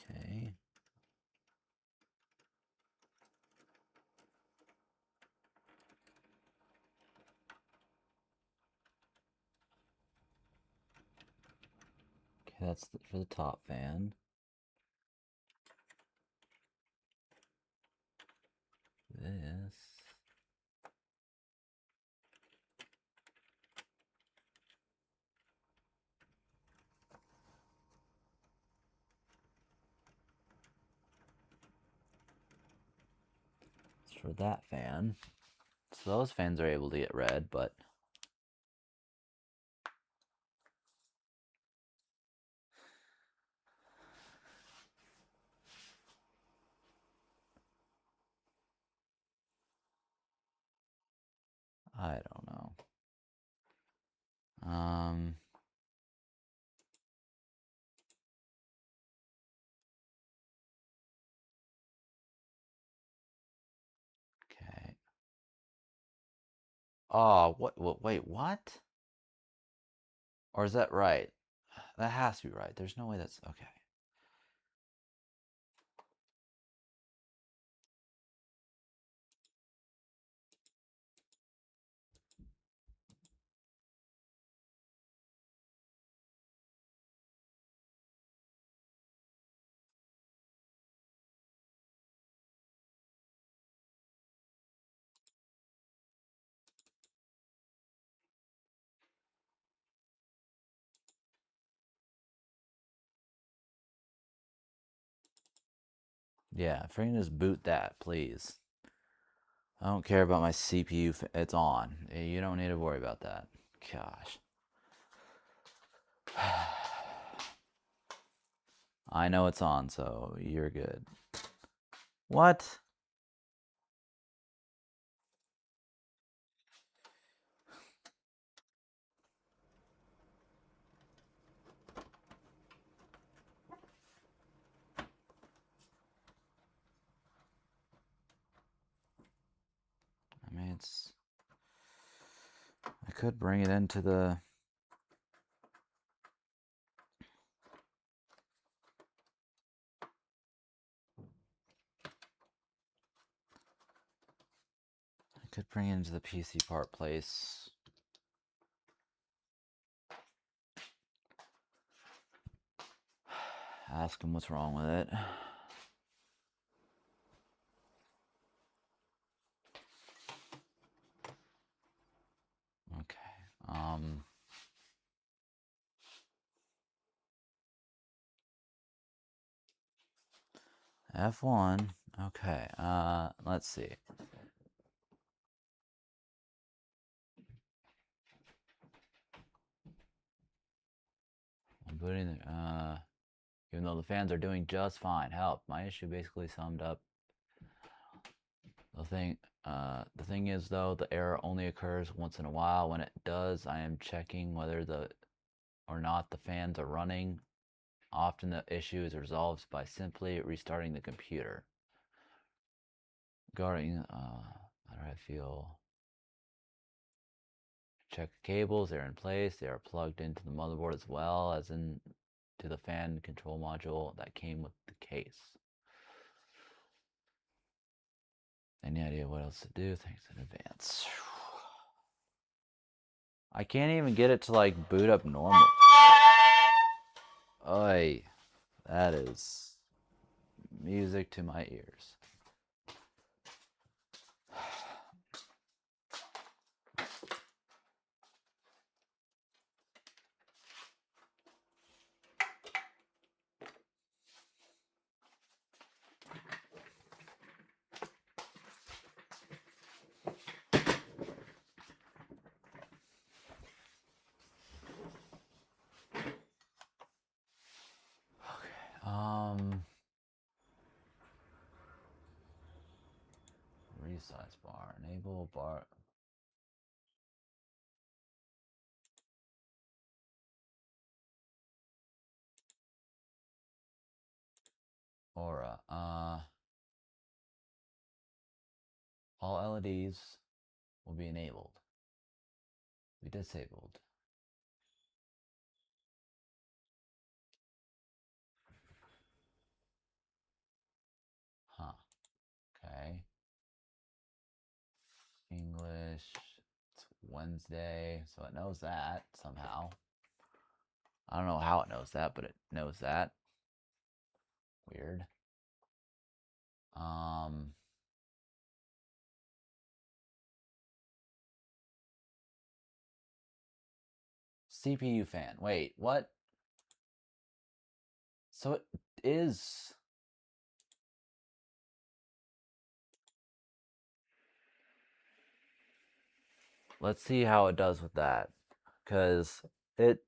Okay. Okay, that's for the top fan. This. It's for that fan. So those fans are able to get read, but I don't know. Okay. Oh, what? Wait, what? Or is that right? That has to be right. There's no way that's okay. Yeah, if you can just boot that, please. I don't care about my CPU. It's on. You don't need to worry about that. Gosh. I know it's on, so you're good. What? I mean, it's... I could bring it into the... I could bring it into the PC part place. Ask him what's wrong with it. Okay. F1. Okay. Let's see. I'm putting even though the fans are doing just fine. Help. My issue basically summed up. The thing is though, the error only occurs once in a while. When it does, I am checking whether or not the fans are running. Often the issue is resolved by simply restarting the computer. Regarding how do I feel? Check the cables, they're in place, they are plugged into the motherboard as well as into the fan control module that came with the case. Any idea what else to do? Thanks in advance. I can't even get it to like boot up normal. Oy, that is music to my ears. size bar. Enable bar. Aura. All LEDs will be enabled. Be disabled. Huh. Okay. English. It's Wednesday, so it knows that somehow. I don't know how it knows that, but it knows that. Weird. CPU fan. Wait, what? So it is. Let's see how it does with that. Because it.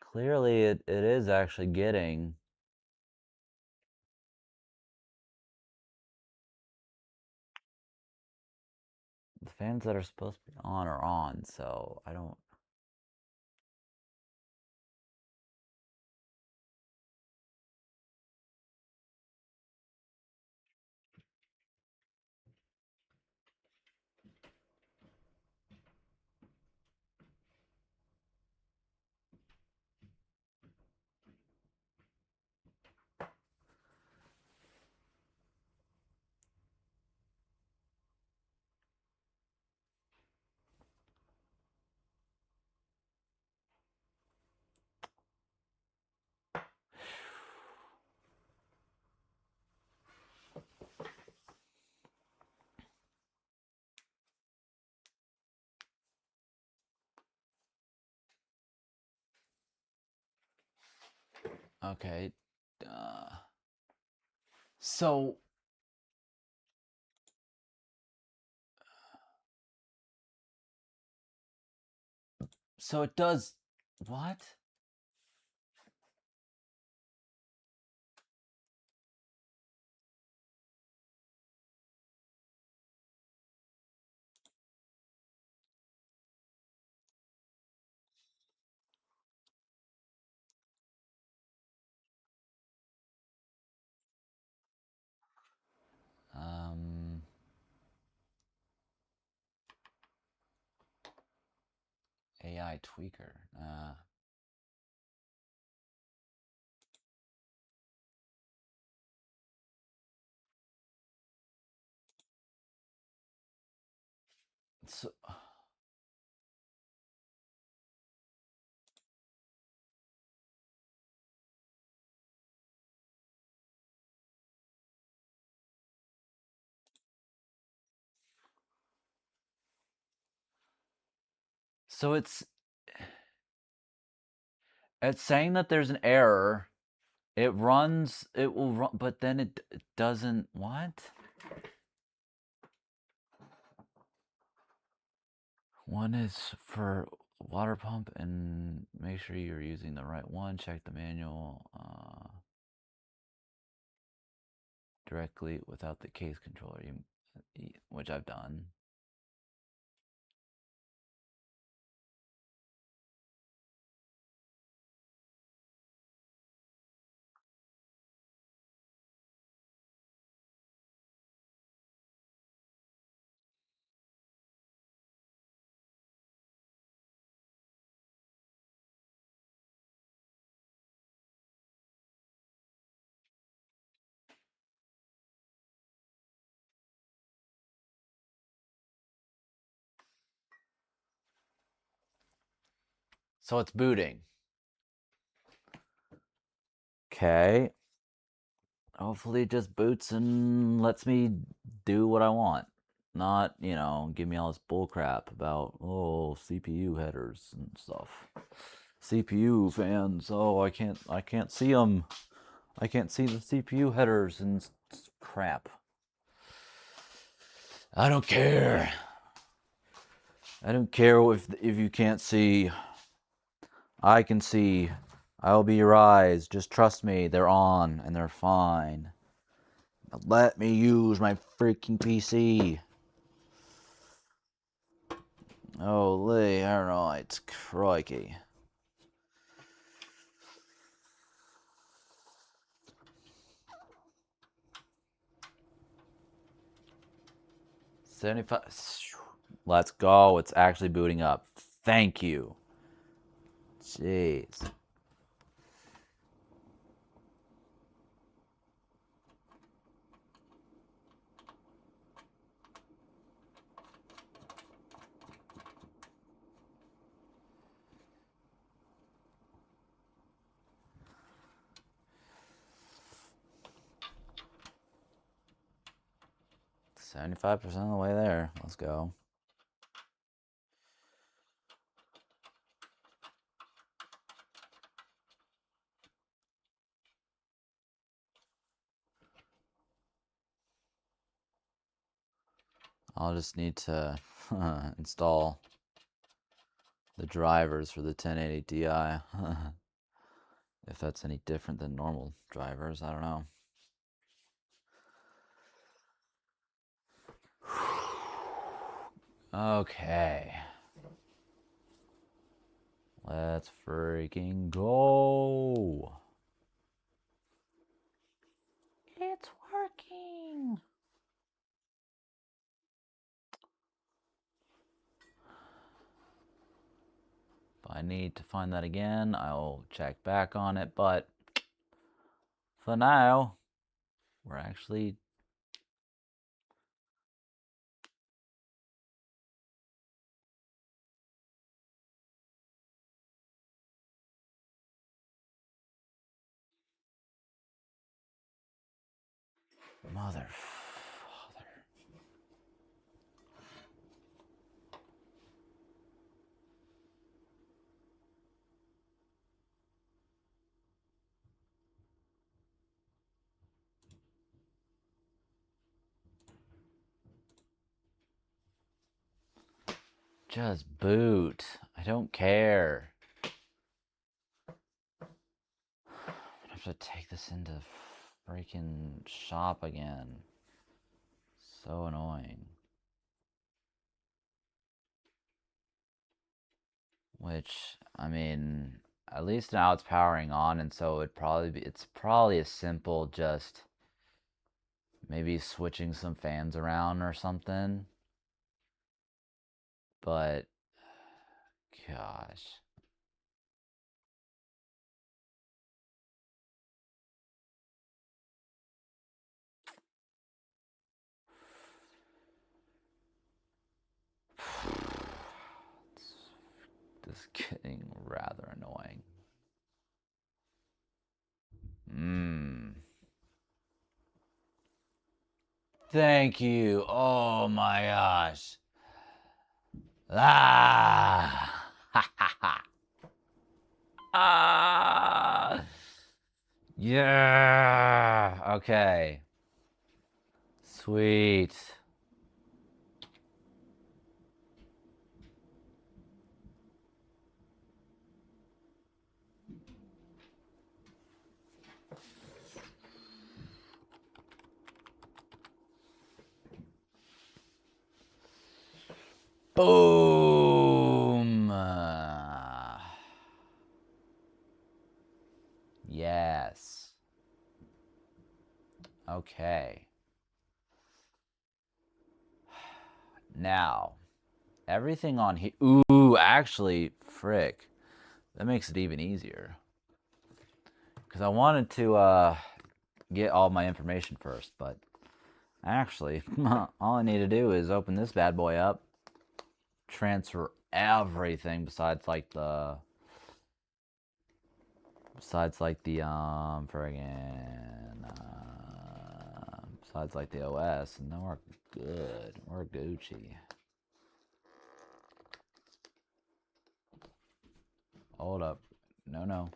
Clearly, it is actually getting. The fans that are supposed to be on are on, so I don't. Okay. So. So it does. What? AI tweaker. So. So it's saying that there's an error. It runs. It will run, but then it doesn't. What? One is for water pump, and make sure you're using the right one. Check the manual directly without the case controller, which I've done. So it's booting. Okay. Hopefully it just boots and lets me do what I want. Not, give me all this bullcrap about, CPU headers and stuff. CPU fans, I can't see them. I can't see the CPU headers and crap. I don't care. I don't care if you can't see. I can see. I will be your eyes. Just trust me. They're on and they're fine. Now let me use my freaking PC. Holy, I don't know. It's crikey. Let's go. It's actually booting up. Thank you. Jeez. $75% of the way there. Let's go. I'll just need to install the drivers for the 1080 Ti. If that's any different than normal drivers, I don't know. Okay. Let's freaking go. It's working. If I need to find that again, I'll check back on it, but for now, we're actually mother. Just boot. I don't care. I have to take this into freaking shop again. So annoying. Which, I mean, at least now it's powering on, and so it's probably as simple just maybe switching some fans around or something. But gosh. This is getting rather annoying. Thank you. Oh my gosh. Ah. Ah. Yeah. Okay. Sweet. Boom. Yes. Okay. Now, everything on here. Ooh, actually, frick. That makes it even easier. Because I wanted to get all my information first, but actually, all I need to do is open this bad boy up, transfer everything besides like the besides like the OS, and then we're good. We're Gucci. Hold up. No.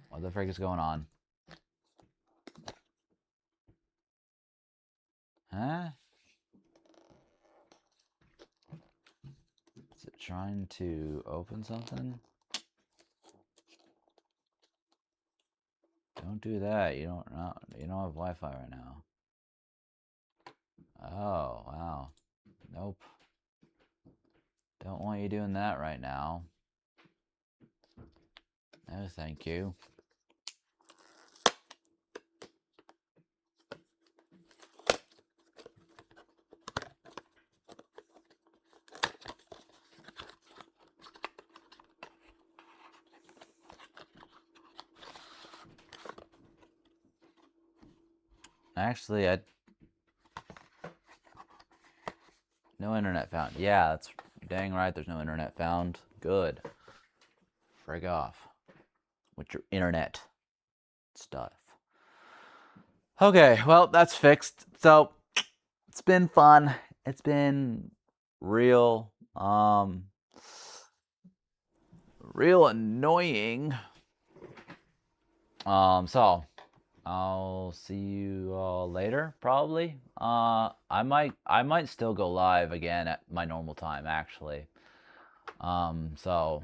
What the frick is going on? Huh? Is it trying to open something? Don't do that. You don't have Wi-Fi right now. Oh, wow. Nope. Don't want you doing that right now. No, thank you. Actually, no internet found. Yeah, that's dang right. There's no internet found. Good. Frig off with your internet stuff. Okay, well, that's fixed. So, it's been fun. It's been real real annoying. So I'll see you all later, probably. I might still go live again at my normal time, actually. So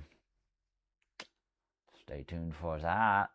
stay tuned for that.